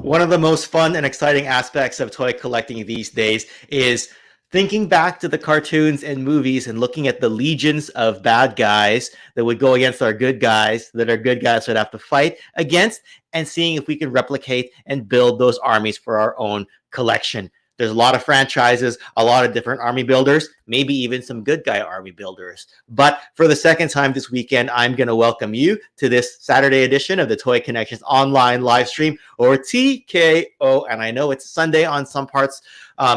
One of the most fun and exciting aspects of toy collecting these days is thinking back to the cartoons and movies and looking at the legions of bad guys that would go against our good guys that our good guys would have to fight against, and seeing if we can replicate and build those armies for our own collection. There's a lot of franchises, a lot of different army builders, maybe even some good guy army builders. But for the second time this weekend, I'm going to welcome you to this Saturday edition of the Toy Connections online live stream, or TKO. And I know it's Sunday on some parts,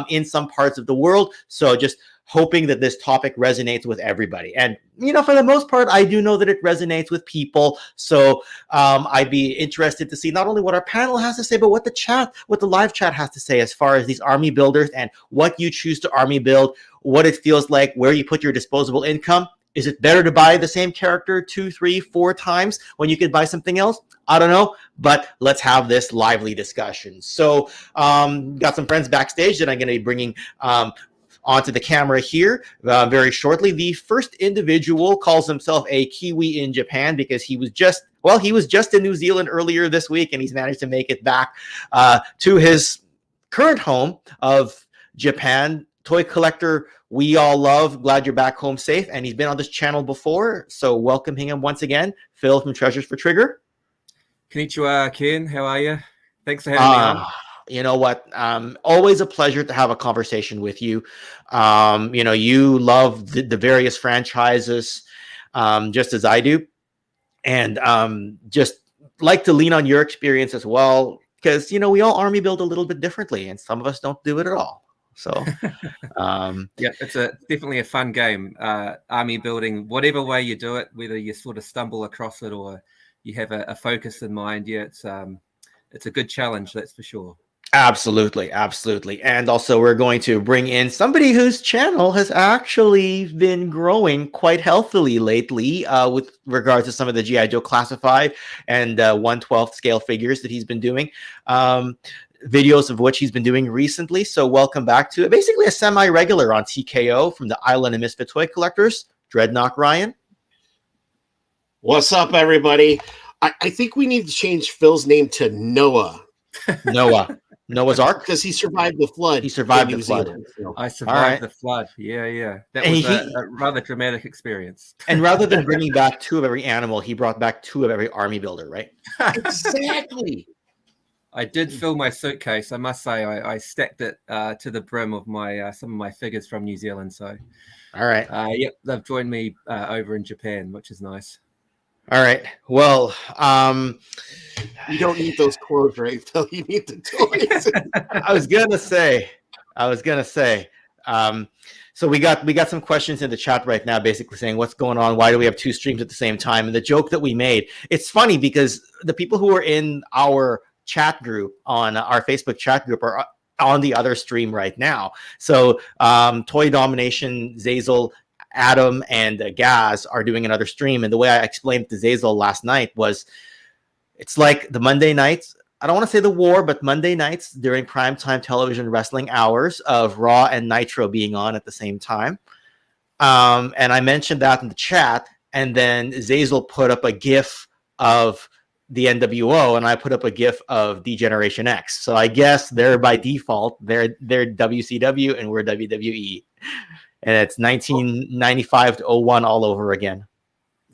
in some parts of the world. So just hoping that this topic resonates with everybody. And, you know, for the most part, I do know that it resonates with people. So I'd be interested to see not only what our panel has to say, but what the live chat has to say as far as these army builders and what you choose to army build, what it feels like, where you put your disposable income. Is it better to buy the same character 2, 3, 4 times when you could buy something else? I don't know, but let's have this lively discussion. So got some friends backstage that I'm going to be bringing onto the camera here very shortly. The first individual calls himself a Kiwi in Japan because he was just in New Zealand earlier this week, and he's managed to make it back to his current home of Japan. Toy collector we all love. Glad you're back home safe. And he's been on this channel before, so welcoming him once again. Phil from Treasures for Trigger. Konnichiwa, Ken. How are you? Thanks for having me on. You know what? Always a pleasure to have a conversation with you. You know, you love the various franchises just as I do. And just like to lean on your experience as well, because, you know, we all army build a little bit differently, and some of us don't do it at all. So, yeah, it's definitely a fun game. Army building, whatever way you do it, whether you sort of stumble across it or you have a focus in mind. Yeah, it's a good challenge, that's for sure. Absolutely, absolutely. And also we're going to bring in somebody whose channel has actually been growing quite healthily lately with regards to some of the G.I. Joe Classified and 1/12 scale figures that he's been doing. Videos of which he's been doing recently. So welcome back to basically a semi-regular on TKO from the Island of Misfit Toy Collectors, Dreadnought Ryan. What's up, everybody? I think we need to change Phil's name to Noah. Noah's Ark? Because he survived the flood. He survived the flood. I survived the flood. Yeah. That was a rather dramatic experience. And rather than bringing back 2 of every animal, he brought back 2 of every army builder, right? Exactly. I did fill my suitcase. I must say, I stacked it to the brim of my some of my figures from New Zealand. So, all right. Yep, they've joined me over in Japan, which is nice. All right. Well, you don't need those clothes, right, Phil? You need the toys. I was gonna say. So we got some questions in the chat right now, basically saying what's going on. Why do we have 2 streams at the same time? And the joke that we made. It's funny because the people who are in our chat group on our Facebook chat group are on the other stream right now. So Toy Domination, Zazel, Adam, and Gazz are doing another stream. And the way I explained it to Zazel last night was, it's like the Monday nights, I don't want to say the war, but Monday nights during primetime television wrestling hours of Raw and Nitro being on at the same time. And I mentioned that in the chat, and then Zazel put up a GIF of the NWO, and I put up a GIF of D-Generation X. So I guess they're by default, they're WCW and we're WWE. And it's 1995 to 01 all over again.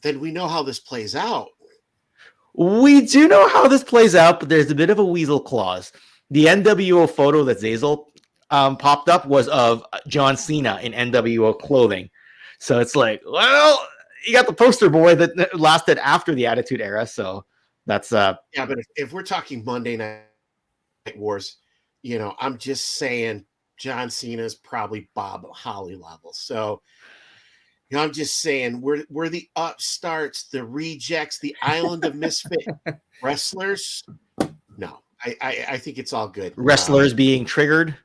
Then we know how this plays out. We do know how this plays out, but there's a bit of a weasel clause. The NWO photo that Zazel popped up was of John Cena in NWO clothing. So it's like, well, you got the poster boy that lasted after the Attitude Era, so that's yeah, but if we're talking Monday Night Wars, you know, I'm just saying John Cena's probably Bob Holly level. So, you know, I'm just saying we're the upstarts, the rejects, the Island of Misfit wrestlers. No, I think it's all good. Wrestlers being triggered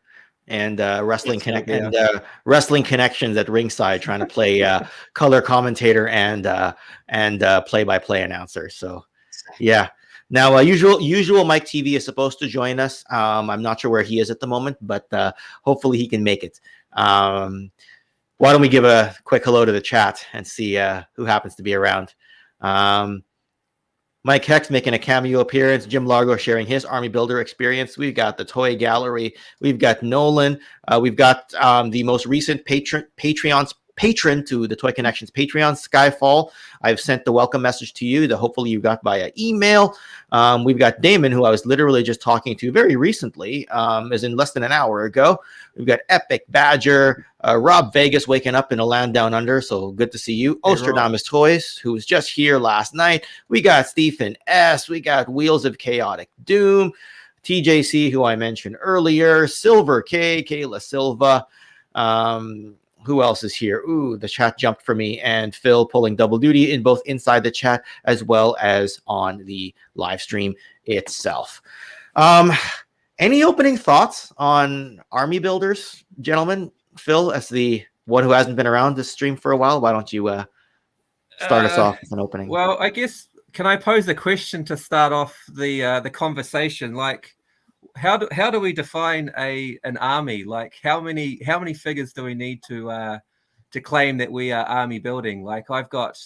and wrestling connections at ringside trying to play color commentator and play-by-play announcer. So yeah. Now, usual Mike TV is supposed to join us. I'm not sure where he is at the moment, but hopefully he can make it. Why don't we give a quick hello to the chat and see who happens to be around? Mike Hex making a cameo appearance. Jim Largo sharing his army builder experience. We've got the toy gallery. We've got Nolan. We've got the most recent patron to the Toy Connections Patreon, Skyfall. I've sent the welcome message to you that hopefully you got via email. We've got Damon, who I was literally just talking to very recently, as in less than an hour ago. We've got Epic Badger, Rob Vegas waking up in a land down under, so good to see you. Hey, Ostradamus Toys, who was just here last night. We got Stephen S. We got Wheels of Chaotic Doom. TJC, who I mentioned earlier. Silver K, Kayla Silva. Who else is here? Ooh, the chat jumped for me. And Phil pulling double duty in both inside the chat as well as on the live stream itself. Any opening thoughts on army builders, gentlemen? Phil, as the one who hasn't been around this stream for a while, why don't you start us off with an opening? Well, I guess, can I pose a question to start off the conversation? Like, how do we define an army? Like, how many figures do we need to claim that we are army building? Like, I've got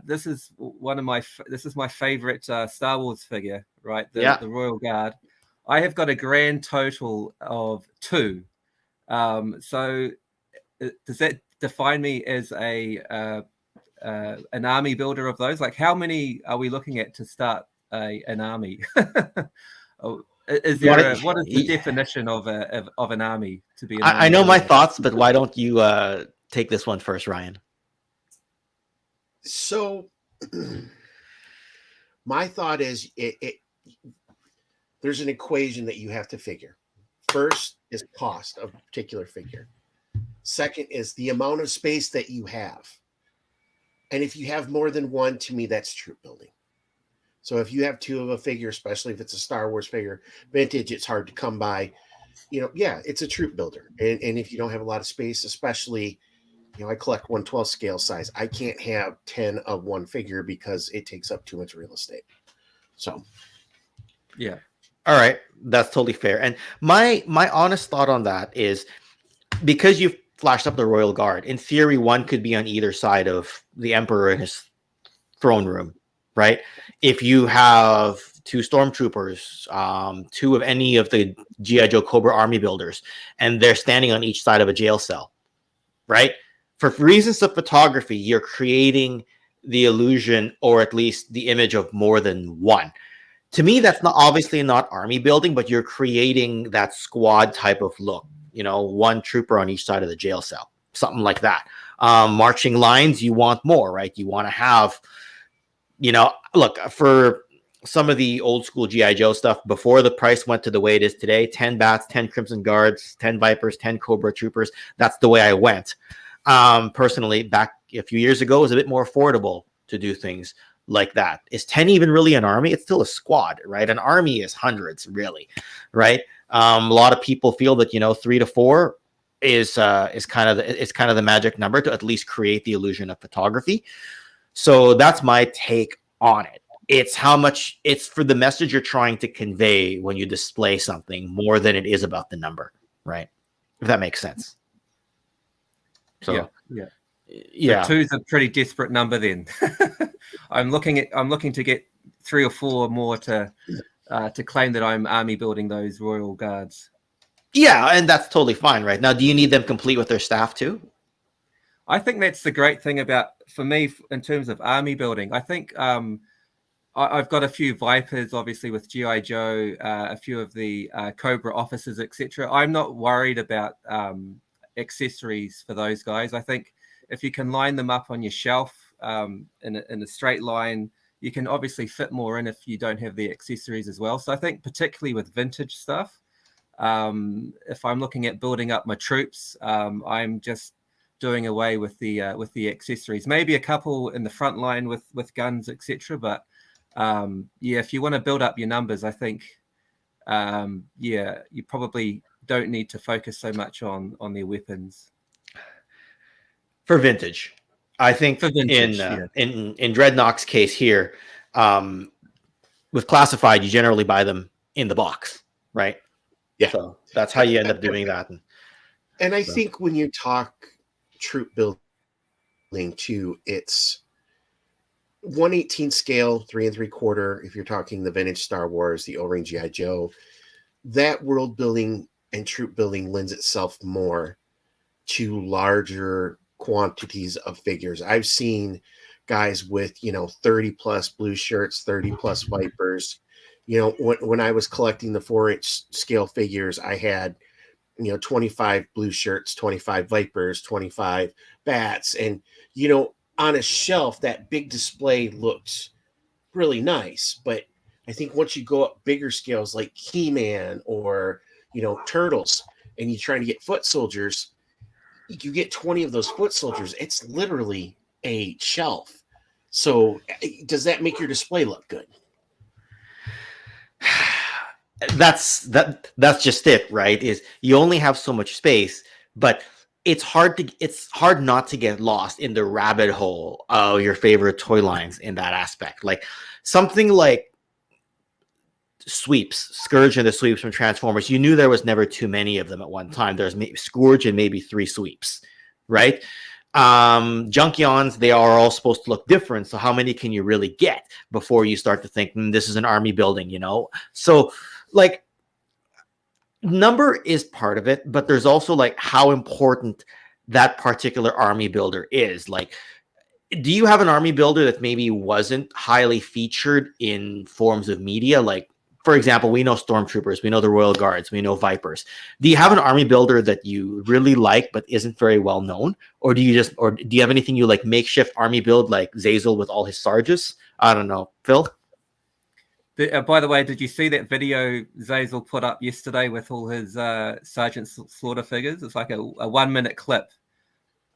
this is my favorite Star Wars figure, right? The Royal Guard. I have got a grand total of 2. So does that define me as an army builder of those? Like, how many are we looking at to start an army? Is there what is the definition of an army to be? I know my thoughts, but why don't you take this one first, Ryan? So, my thought is there's an equation that you have to figure. First is cost of a particular figure. Second is the amount of space that you have. And if you have more than one, to me, that's troop building. So if you have 2 of a figure, especially if it's a Star Wars figure, vintage, it's hard to come by. It's a troop builder. And if you don't have a lot of space, especially, I collect 1/12 scale size. I can't have 10 of one figure because it takes up too much real estate. So, yeah. All right, that's totally fair. And my honest thought on that is, because you've flashed up the Royal Guard, in theory, one could be on either side of the Emperor in his throne room, right? If you have 2 Stormtroopers, 2 of any of the G.I. Joe Cobra army builders, and they're standing on each side of a jail cell, right? For reasons of photography, you're creating the illusion, or at least the image, of more than one. To me, that's obviously not army building, but you're creating that squad type of look. 1 trooper on each side of the jail cell, something like that. Marching lines, you want more, right? You want to have, look, for some of the old school G.I. Joe stuff, before the price went to the way it is today, 10 Bats, 10 Crimson Guards, 10 Vipers, 10 Cobra Troopers. That's the way I went. Personally, back a few years ago, it was a bit more affordable to do things like that. Is 10 even really an army? It's still a squad, right? An army is hundreds, really, right? A lot of people feel that 3 to 4 is kind of the magic number to at least create the illusion of photography. So that's my take on it. It's how much it's for the message you're trying to convey when you display something, more than it is about the number, right? If that makes sense. So yeah. So 2's a pretty desperate number then. I'm looking to get 3 or 4 more to claim that I'm army building those Royal Guards. Yeah, and that's totally fine, right? Now, do you need them complete with their staff too? I think that's the great thing for me, in terms of army building. I think I've got a few Vipers, obviously, with G.I. Joe, a few of the Cobra officers, etc. I'm not worried about accessories for those guys. I think if you can line them up on your shelf in a straight line, you can obviously fit more in if you don't have the accessories as well. So I think particularly with vintage stuff, if I'm looking at building up my troops, I'm just doing away with the accessories. Maybe a couple in the front line with guns, etc. But if you want to build up your numbers, I think you probably don't need to focus so much on their weapons. For vintage, I think in Dreadnought's case here, with classified, you generally buy them in the box, right? Yeah. So that's how you end up doing that. And I think when you talk troop building too, it's 1/18 scale, 3 3/4. If you're talking the vintage Star Wars, the O-ring GI Joe, that world building and troop building lends itself more to larger quantities of figures. I've seen guys with 30 plus blue shirts, 30 plus Vipers. When I was collecting the 4-inch scale figures, I had 25 blue shirts, 25 Vipers, 25 bats, and on a shelf, that big display looks really nice. But I think once you go up bigger scales like He-Man or, Turtles, and you're trying to get foot soldiers, you get 20 of those foot soldiers. It's literally a shelf. So does that make your display look good? That's just it, right? Is you only have so much space, but it's hard not to get lost in the rabbit hole of your favorite toy lines in that aspect. Like something like Sweeps, Scourge and the Sweeps from Transformers, you knew there was never too many of them at one time. There's Scourge and maybe 3 Sweeps, right? Junkions, they are all supposed to look different. So how many can you really get before you start to think this is an army building, So like number is part of it, but there's also like how important that particular army builder is. Like, do you have an army builder that maybe wasn't highly featured in forms of media? Like, for example, we know Stormtroopers, we know the Royal Guards, we know Vipers. Do you have an army builder that you really like but isn't very well known? Or do you have anything you like makeshift army build like Zazel with all his Sarges? I don't know. Phil? By the way, did you see that video Zazel put up yesterday with all his Sergeant Slaughter figures? It's like a 1-minute clip.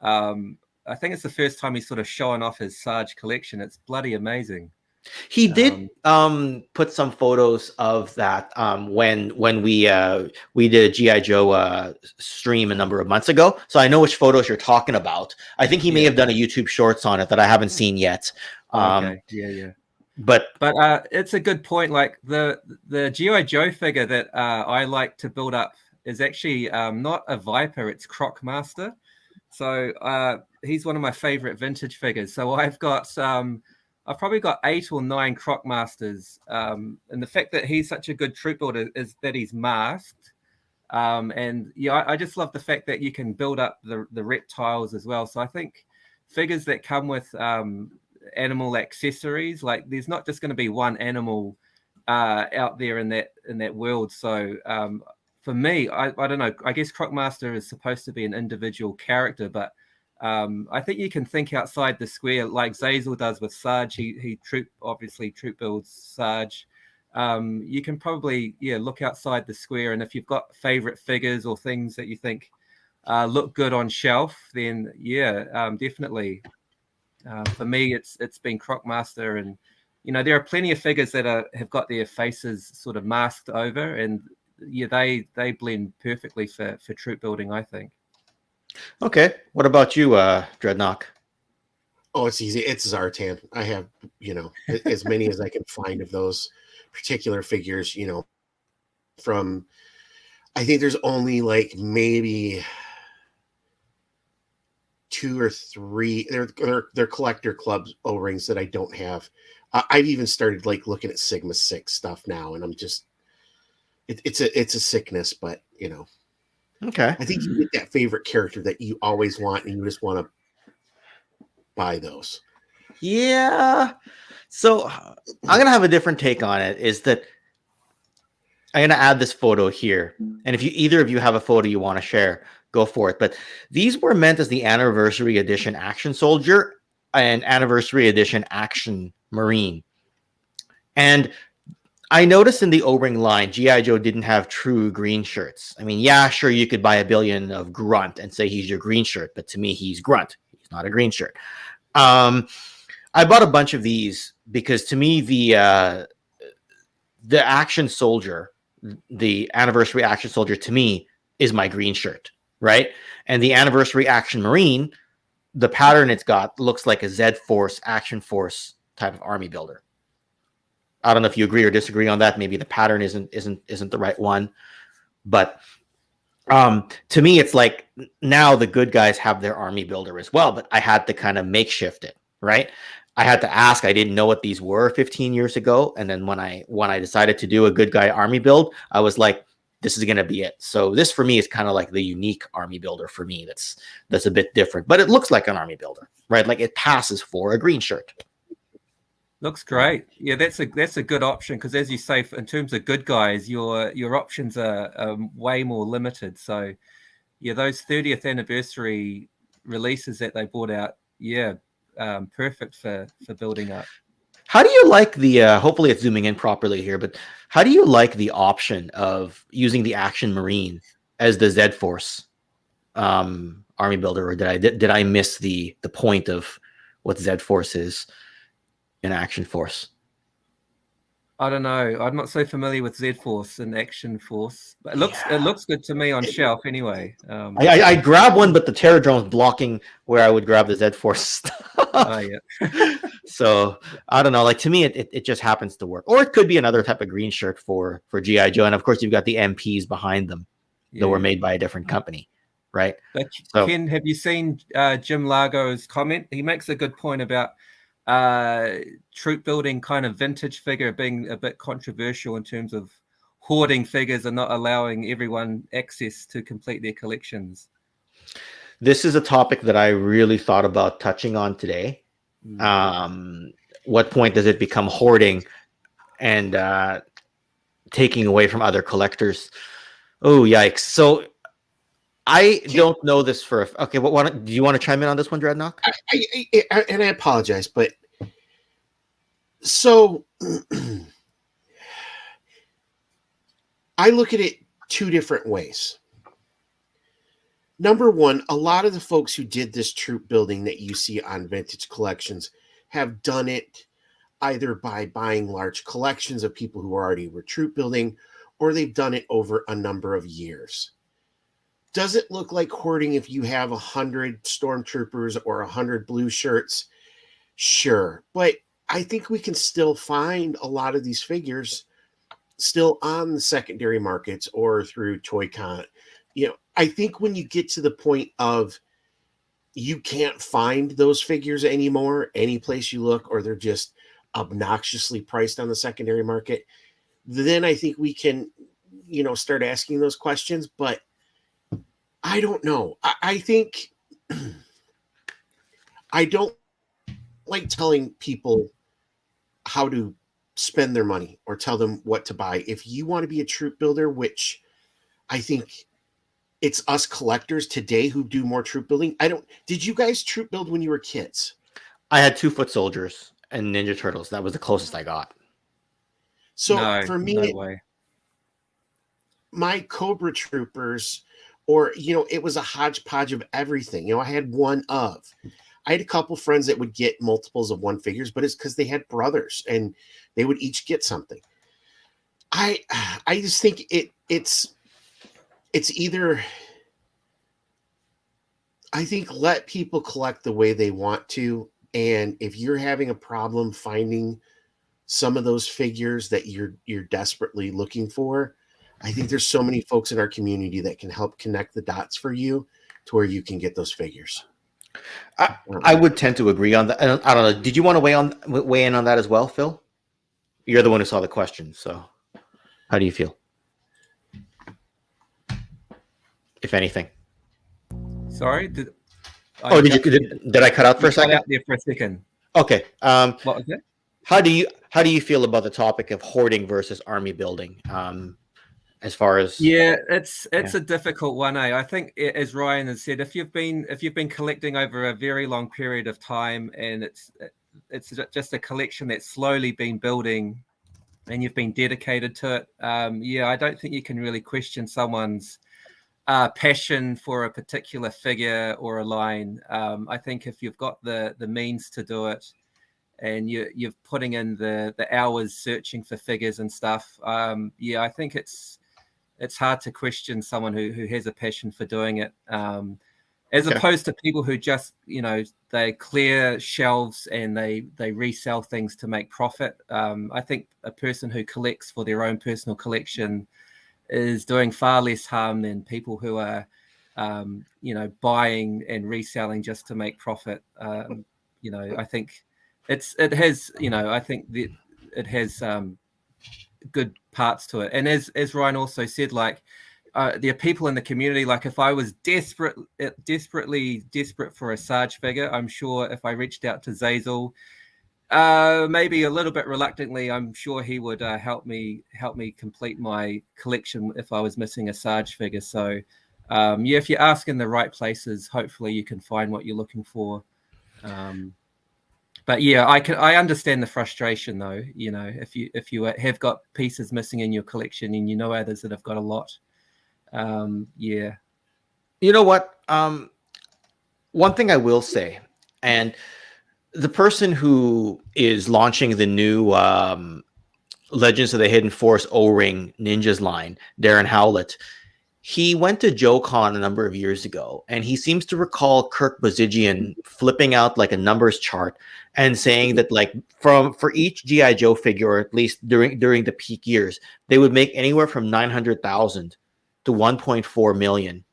I think it's the first time he's sort of showing off his Sarge collection. It's bloody amazing. He did put some photos of that when we did a GI Joe stream a number of months ago. So I know which photos you're talking about. I think he may have done a YouTube Shorts on it that I haven't seen yet. Okay. Yeah. But it's a good point. Like the GI Joe figure that I like to build up is actually not a Viper. It's Crocmaster. So he's one of my favorite vintage figures. So I've probably got 8 or 9 Crocmasters. And the fact that he's such a good troop builder is that he's masked. And I just love the fact that you can build up the reptiles as well. So I think figures that come with animal accessories, like there's not just going to be one animal out there in that world. So for me, I don't know, I guess Crocmaster is supposed to be an individual character, but I think you can think outside the square like Zazel does with Sarge. He troop builds Sarge. You can probably look outside the square, and if you've got favorite figures or things that you think look good on shelf, then definitely. For me, it's been Crocmaster, and there are plenty of figures that have got their faces sort of masked over, and they blend perfectly for troop building, I think. Okay, what about you, Dreadnought? Oh, it's easy. It's Zartan. I have as many as I can find of those particular figures. From I think there's only like maybe 2 or 3. They're collector clubs O-rings that I don't have. I've even started like looking at Sigma 6 stuff now, and I'm just it's a sickness, but Okay. I think you get that favorite character that you always want, and you just want to buy those. Yeah. So I'm gonna have a different take on it. Is that I'm gonna add this photo here, and if either of you have a photo you want to share, go for it. But these were meant as the anniversary edition Action Soldier and anniversary edition Action Marine. And I noticed in the O-ring line, G.I. Joe didn't have true green shirts. I mean, yeah, sure, you could buy a billion of Grunt and say he's your green shirt, but to me, he's Grunt. He's not a green shirt. I bought a bunch of these because to me, the Action Soldier, the anniversary Action Soldier, to me, is my green shirt, right? And the anniversary Action Marine, the pattern it's got looks like a Z-Force, Action Force type of army builder. I don't know if you agree or disagree on that. Maybe the pattern isn't the right one, but to me, it's like now the good guys have their army builder as well. But I had to kind of makeshift it, right? I had to ask. I didn't know what these were 15 years ago, and then when I decided to do a good guy army build, I was like, this is gonna be it. So this for me is kind of like the unique army builder for me. That's a bit different, but it looks like an army builder, right? Like it passes for a green shirt. Looks great. Yeah, that's a good option because, as you say, in terms of good guys, your options are way more limited. So, yeah, those 30th anniversary releases that they brought out, perfect for building up. How do you like the? Hopefully, it's zooming in properly here, but how do you like the option of using the Action Marine as the Z Force army builder, or did I miss the point of what Z Force is? In Action Force, I don't know. I'm not so familiar with Z Force and Action Force, but it looks good to me on shelf anyway. I grab one, but the Terror Drone's blocking where I would grab the Z Force stuff. Oh yeah. So I don't know. Like to me, it just happens to work, or it could be another type of green shirt for GI Joe, and of course you've got the MPs behind them that were made by a different company, right? But so, Ken, have you seen Jim Largo's comment? He makes a good point about troop building kind of vintage figure being a bit controversial in terms of hoarding figures and not allowing everyone access to complete their collections. This is a topic that I really thought about touching on today. What point does it become hoarding and taking away from other collectors? Oh, yikes. So I don't know this for okay. What do you want to chime in on this one, Dreadnought? And I apologize, but so I look at it two different ways. Number one, a lot of the folks who did this troop building that you see on vintage collections have done it either by buying large collections of people who already were troop building, or they've done it over a number of years. Does it look like hoarding if you have 100 Stormtroopers or 100 blue shirts? Sure. But I think we can still find a lot of these figures still on the secondary markets or through Toy-Con. I think when you get to the point of you can't find those figures anymore, any place you look, or they're just obnoxiously priced on the secondary market, then I think we can, start asking those questions. But I don't know. I think I don't like telling people how to spend their money or tell them what to buy. If you want to be a troop builder, which I think it's us collectors today who do more troop building. Did you guys troop build when you were kids? I had 2 foot soldiers and Ninja Turtles. That was the closest I got. So for me, no way. My Cobra Troopers, or, it was a hodgepodge of everything. I had I had a couple friends that would get multiples of one figures, but it's because they had brothers and they would each get something. I just think it's either, I think, let people collect the way they want to. And if you're having a problem finding some of those figures that you're desperately looking for, I think there's so many folks in our community that can help connect the dots for you to where you can get those figures. I would tend to agree on that. I don't know. Did you want to weigh in on that as well, Phil? You're the one who saw the question, so how do you feel? If anything. Sorry, did I cut out for a second? Cut out there for a second. Okay. What was that? How do you feel about the topic of hoarding versus army building? As far as it's a difficult one. I think, as Ryan has said, if you've been collecting over a very long period of time, and it's just a collection that's slowly been building, and you've been dedicated to it, I don't think you can really question someone's passion for a particular figure or a line. I think if you've got the means to do it, and you're putting in the hours searching for figures and stuff, I think it's hard to question someone who has a passion for doing it, as opposed to people who just, they clear shelves and they resell things to make profit. I think a person who collects for their own personal collection is doing far less harm than people who are, buying and reselling just to make profit. I think it has, I think it has good parts to it. And as Ryan also said, like there are people in the community, like if I was desperate for a Sarge figure, I'm sure if I reached out to Zazel, maybe a little bit reluctantly, I'm sure he would help me complete my collection if I was missing a Sarge figure. So if you ask in the right places, hopefully you can find what you're looking for. But yeah, I understand the frustration though. If you have got pieces missing in your collection and others that have got a lot. Yeah. You know what? One thing I will say, and the person who is launching the new Legends of the Hidden Force O-Ring Ninjas line, Darren Howlett, he went to JoeCon a number of years ago, and he seems to recall Kirk Bazigian flipping out like a numbers chart and saying that like for each G.I. Joe figure, or at least during the peak years, they would make anywhere from 900,000 to 1.4 million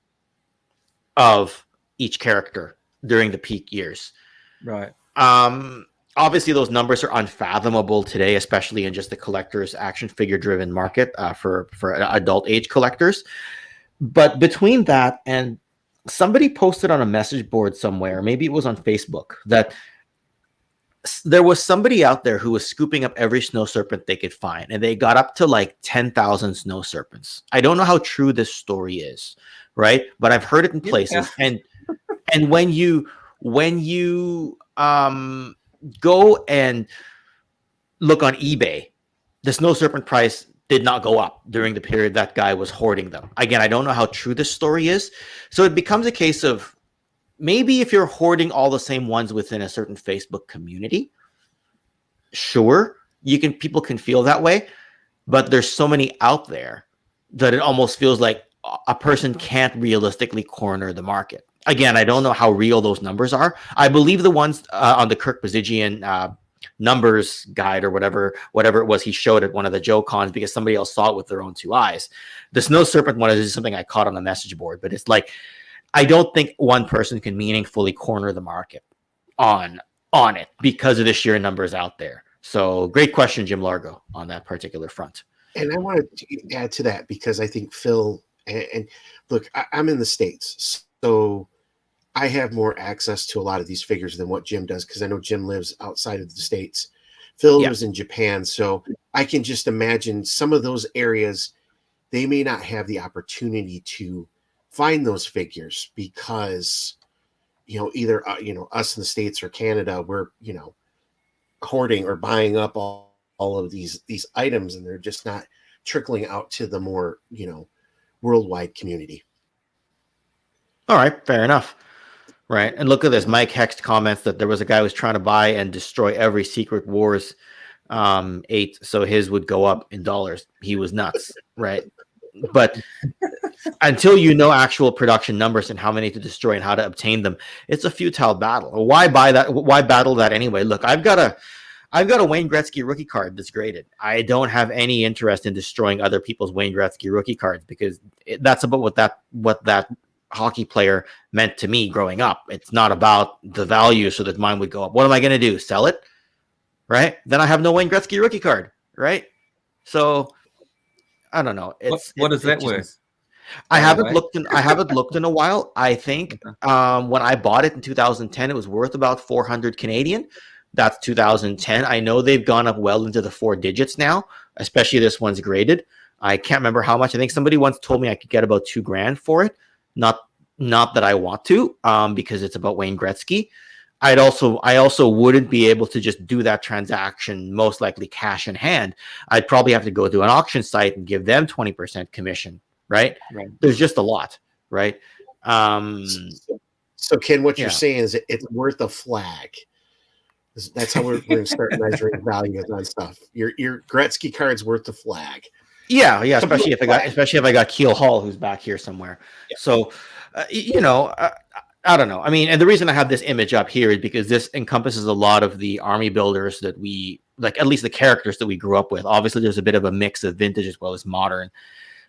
of each character during the peak years. Right. Obviously those numbers are unfathomable today, especially in just the collectors action figure driven market for adult age collectors. But between that and somebody posted on a message board somewhere, maybe it was on Facebook, that there was somebody out there who was scooping up every snow serpent they could find, and they got up to like 10,000 snow serpents. I don't know how true this story is, right? But I've heard it in places. Yeah. And when you go and look on eBay, the snow serpent price did not go up during the period that guy was hoarding them. Again, I don't know how true this story is. So it becomes a case of maybe if you're hoarding all the same ones within a certain Facebook community, sure, people can feel that way, but there's so many out there that it almost feels like a person can't realistically corner the market. Again, I don't know how real those numbers are. I believe the ones on the Kirk Bazigian numbers guide or whatever it was he showed at one of the JoeCons, because somebody else saw it with their own two eyes. The snow serpent one is something I caught on the message board, but it's like, I don't think one person can meaningfully corner the market on it because of the sheer numbers out there. So great question, Jim Largo, on that particular front. And I want to add to that because I think Phil and look, I'm in the States, so I have more access to a lot of these figures than what Jim does, because I know Jim lives outside of the States. Phil lives in Japan, so I can just imagine some of those areas, they may not have the opportunity to find those figures because, either, us in the States or Canada, we're, hoarding or buying up all of these items, and they're just not trickling out to the more, worldwide community. All right, fair enough. Right. And look at this. Mike Hext comments that there was a guy who was trying to buy and destroy every Secret Wars 8 so his would go up in dollars. He was nuts. Right. But until you know actual production numbers and how many to destroy and how to obtain them, it's a futile battle. Why buy that? Why battle that anyway? Look, I've got a Wayne Gretzky rookie card that's graded. I don't have any interest in destroying other people's Wayne Gretzky rookie cards, because that's about what that hockey player meant to me growing up. It's not about the value so that mine would go up. What am I going to do? Sell it? Right? Then I have no Wayne Gretzky rookie card. Right? So I don't know. What is that worth? I haven't looked in a while. I think when I bought it in 2010, it was worth about 400 Canadian. That's 2010. I know they've gone up well into the 4 digits now, especially this one's graded. I can't remember how much. I think somebody once told me I could get about $2,000 for it. Not that I want to, because it's about Wayne Gretzky. I also wouldn't be able to just do that transaction, most likely cash in hand. I'd probably have to go to an auction site and give them 20% commission, right? There's just a lot, right? So Ken, what you're saying is it's worth a flag. That's how we're going to start measuring value on stuff. Your Gretzky card's worth a flag. Yeah, especially if I got Keel Hall, who's back here somewhere. Yeah. So, I don't know. I mean, and the reason I have this image up here is because this encompasses a lot of the army builders that we like, at least the characters that we grew up with. Obviously, there's a bit of a mix of vintage as well as modern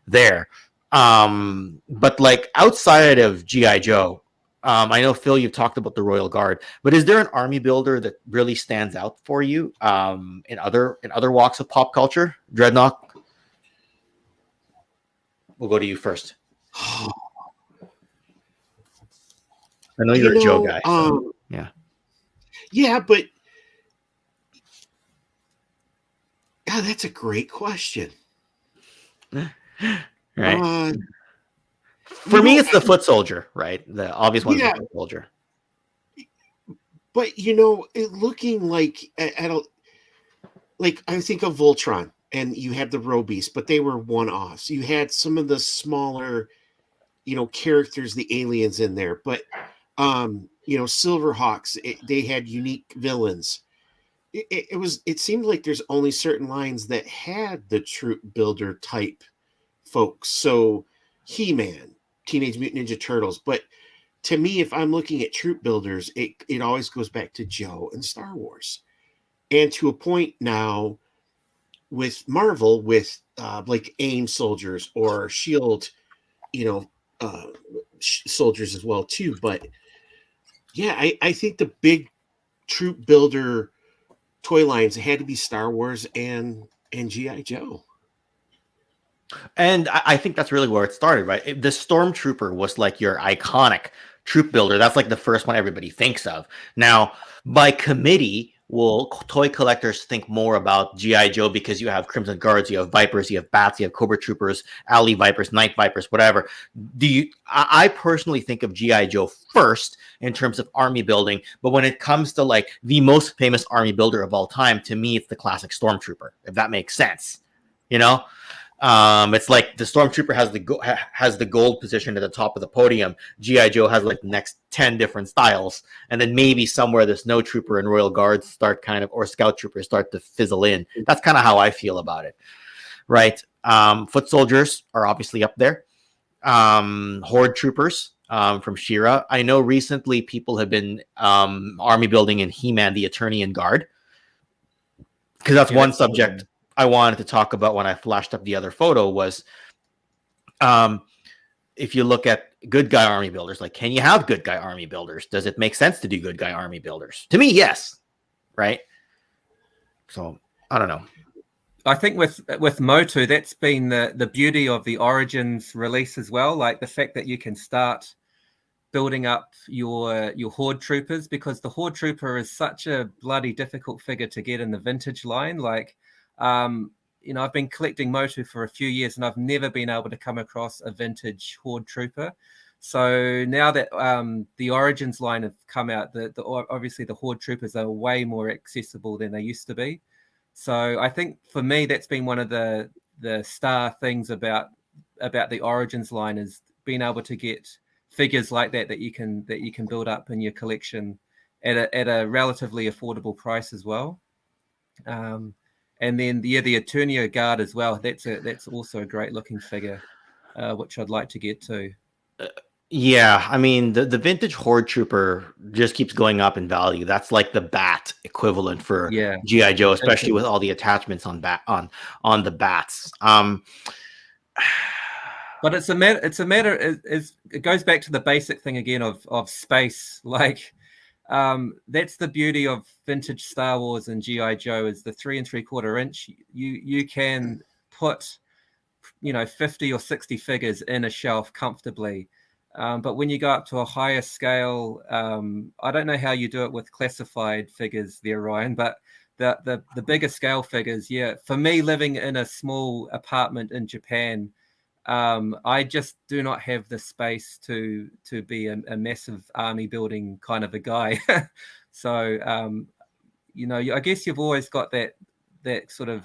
there. But like outside of G.I. Joe, I know, Phil, you've talked about the Royal Guard, but is there an army builder that really stands out for you in other walks of pop culture? Dreadnought, we'll go to you first. I know you're a Joe guy. So, yeah, but God, that's a great question. Right. For me, it's the foot soldier, right? The obvious one is the foot soldier. But looking like I think of Voltron, and you had the Robeast, but they were one-offs. You had some of the smaller, characters, the aliens in there, but Silverhawks, they had unique villains. It seemed like there's only certain lines that had the troop builder type folks. So He-Man, Teenage Mutant Ninja Turtles, but to me, if I'm looking at troop builders, it always goes back to Joe and Star Wars. And to a point now with Marvel, with like AIM soldiers or SHIELD, soldiers as well too. But yeah, I think the big troop builder toy lines had to be Star Wars and G.I. Joe. And I think that's really where it started, right? The Stormtrooper was like your iconic troop builder. That's like the first one everybody thinks of. Now, by committee, will toy collectors think more about G.I. Joe because you have Crimson Guards, you have Vipers, you have Bats, you have Cobra Troopers, Alley Vipers, Night Vipers, whatever. I personally think of G.I. Joe first in terms of army building, but when it comes to like the most famous army builder of all time, to me, it's the classic Stormtrooper, if that makes sense. It's like the Stormtrooper has the gold position at the top of the podium. G.I. Joe has like the next 10 different styles, and then maybe somewhere the Snow Trooper and Royal Guards start or Scout Troopers start to fizzle in. That's kind of how I feel about it, right? Foot Soldiers are obviously up there. Horde Troopers from She-Ra. I know recently people have been army building in He-Man, the Eternian Guard, because that's one subject I wanted to talk about when I flashed up the other photo was, if you look at good guy army builders, like, can you have good guy army builders? Does it make sense to do good guy army builders? To me, yes. Right. So I don't know. I think with Motu, that's been the beauty of the Origins release as well. Like the fact that you can start building up your Horde Troopers, because the Horde Trooper is such a bloody difficult figure to get in the vintage line. Like, I've been collecting Motu for a few years and I've never been able to come across a vintage Horde Trooper. So now that the Origins line have come out, obviously the Horde Troopers are way more accessible than they used to be. So I think for me, that's been one of the star things about the Origins line, is being able to get figures like that you can build up in your collection at a relatively affordable price as well. And then the Eternia Guard as well. That's also a great looking figure, which I'd like to get to. Yeah, I mean the vintage Horde Trooper just keeps going up in value. That's like the Bat equivalent for G.I. Joe, especially with all the attachments on the Bats. But it's a matter. It goes back to the basic thing again of space. Like, that's the beauty of vintage Star Wars and G.I. Joe, is the 3 3/4 inch. You can put 50 or 60 figures in a shelf comfortably. But when you go up to a higher scale, I don't know how you do it with classified figures there, Ryan, but the bigger scale figures, for me, living in a small apartment in Japan, I just do not have the space to be a massive army building kind of a guy. So, I guess you've always got that sort of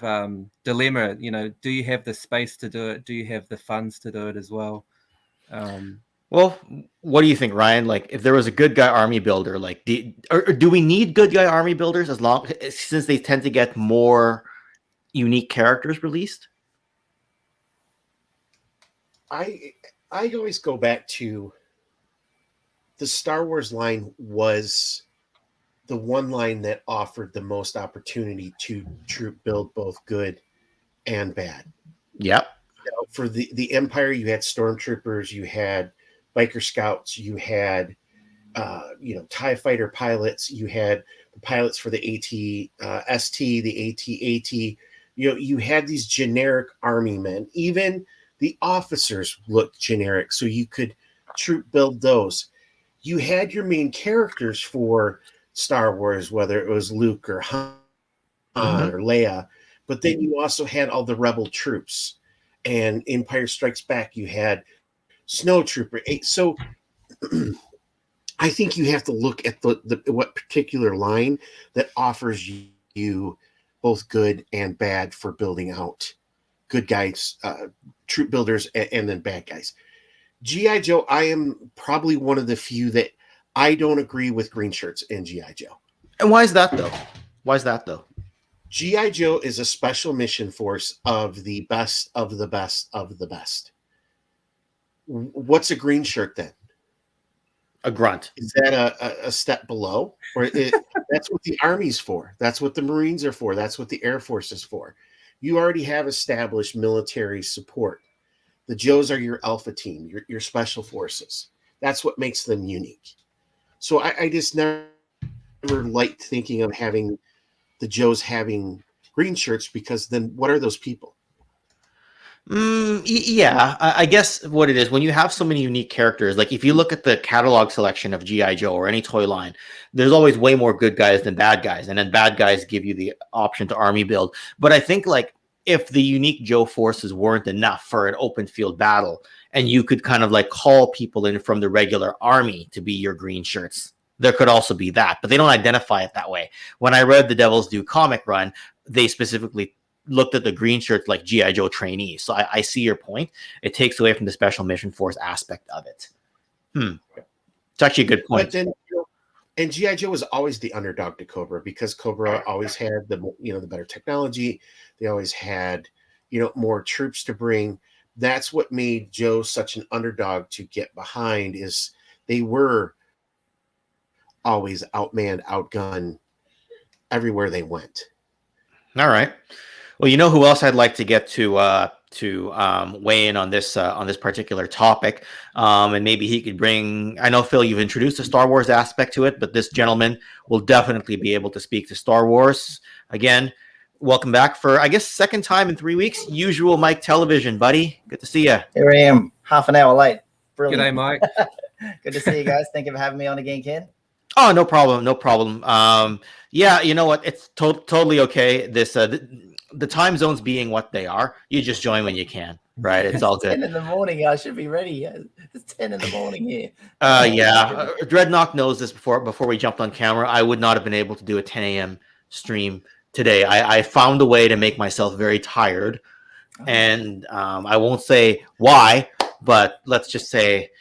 dilemma, do you have the space to do it? Do you have the funds to do it as well? Well, what do you think, Ryan? Like, if there was a good guy army builder, like, do we need good guy army builders since they tend to get more unique characters released? I always go back to the Star Wars line was the one line that offered the most opportunity to troop build both good and bad. Yep. For the Empire, you had Stormtroopers, you had Biker Scouts, you had TIE fighter pilots. You had the pilots for the AT-ST, the AT-AT. You had these generic army men. Even the officers looked generic, so you could troop build those. You had your main characters for Star Wars, whether it was Luke or Han or Leia, but then you also had all the rebel troops. And Empire Strikes Back, you had Snow Trooper. So I think you have to look at what particular line that offers you both good and bad for building out good guys, troop builders, and then bad guys. G.I. Joe, I am probably one of the few that I don't agree with green shirts in G.I. Joe. And why is that though? G.I. Joe is a special mission force of the best of the best of the best. What's a green shirt then? A grunt. Is that a step below? Or that's what the Army's for. That's what the Marines are for. That's what the Air Force is for. You already have established military support. The Joes are your alpha team, your special forces. That's what makes them unique. So I just never liked thinking of having the Joes having green shirts, because then what are those people? Yeah, I guess what it is, when you have so many unique characters, like if you look at the catalog selection of G.I. Joe or any toy line, there's always way more good guys than bad guys. And then bad guys give you the option to army build. But I think like if the unique Joe forces weren't enough for an open field battle, and you could kind of like call people in from the regular army to be your green shirts, there could also be that, but they don't identify it that way. When I read the Devil's Due comic run, they specifically looked at the green shirts like G.I. Joe trainees. So I see your point. It takes away from the special mission force aspect of it. It's actually a good point. But then, and G.I. Joe was always the underdog to Cobra, because Cobra always had the better technology. They always had, more troops to bring. That's what made Joe such an underdog to get behind, is they were always outmanned, outgunned everywhere they went. All right. Well, you know who else I'd like to get to weigh in on this particular topic, and maybe he could bring. I know, Phil, you've introduced the Star Wars aspect to it, but this gentleman will definitely be able to speak to Star Wars again. Welcome back for, I guess, second time in 3 weeks. Usual Mike Television, buddy. Good to see you. Here I am, half an hour late. Brilliant. G'day, Mike. Good to see you guys. Thank you for having me on again, Ken. Oh, no problem. No problem. Yeah, you know what? It's totally okay. This the time zones being what they are, you just join when you can, right? It's all good. 10 in the morning. I should be ready. It's 10 in the morning here. Yeah. Dreadnought knows this before we jumped on camera. I would not have been able to do a 10 a.m. stream today. I found a way to make myself very tired, and I won't say why, but let's just say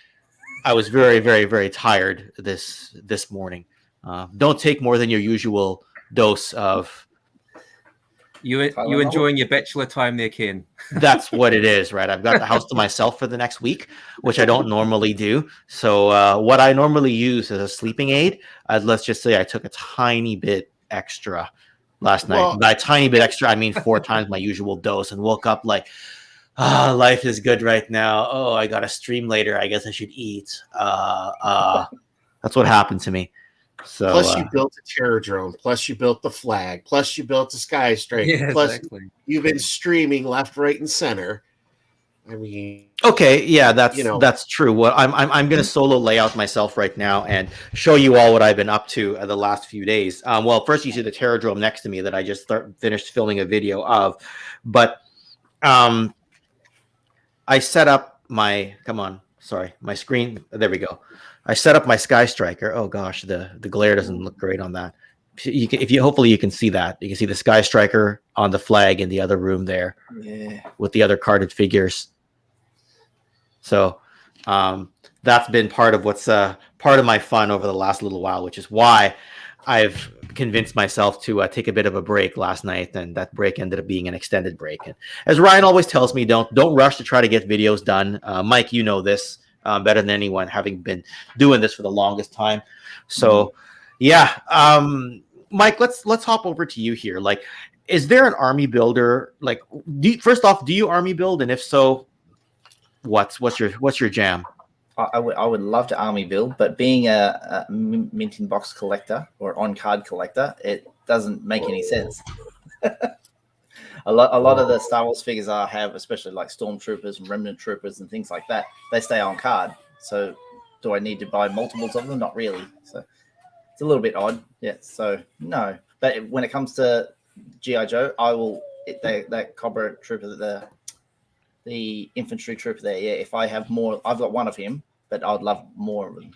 I was very, very, very tired this morning. Don't take more than your usual dose of. You enjoying your bachelor time there, Ken? That's what it is, right? I've got the house to myself for the next week, which I don't normally do. So what I normally use as a sleeping aid, let's just say I took a tiny bit extra last night. By a tiny bit extra, I mean 4 times my usual dose, and woke up like, life is good right now. Oh, I got to stream later. I guess I should eat. That's what happened to me. So, plus you built a terror drone, plus you built the flag, plus you built a sky strike, plus exactly. You've been streaming left, right, and center. I mean, okay, yeah, that's true. Well, I'm going to solo layout myself right now and show you all what I've been up to the last few days. Well, first you see the terror drone next to me that I just finished filming a video of, but I set up my my screen. There we go. I set up my Sky Striker. Oh gosh, the glare doesn't look great on that. Hopefully you can see that. You can see the Sky Striker on the flag in the other room there, with the other carded figures. So that's been part of what's part of my fun over the last little while, which is why I've convinced myself to take a bit of a break last night, and that break ended up being an extended break. And as Ryan always tells me, don't rush to try to get videos done. Mike, you know this better than anyone, having been doing this for the longest time. So, yeah, Mike, let's hop over to you here. Like, is there an army builder? Like, first off, do you army build, and if so, what's your jam? I would love to army build, but being a mint in box collector or on card collector, it doesn't make any sense. A lot of the Star Wars figures I have, especially like Stormtroopers and Remnant Troopers and things like that, they stay on card. So do I need to buy multiples of them? Not really. So it's a little bit odd. Yeah. So no. But when it comes to G.I. Joe, I will that Cobra trooper, the infantry trooper there. Yeah. If I have more, I've got one of him, but I'd love more of them.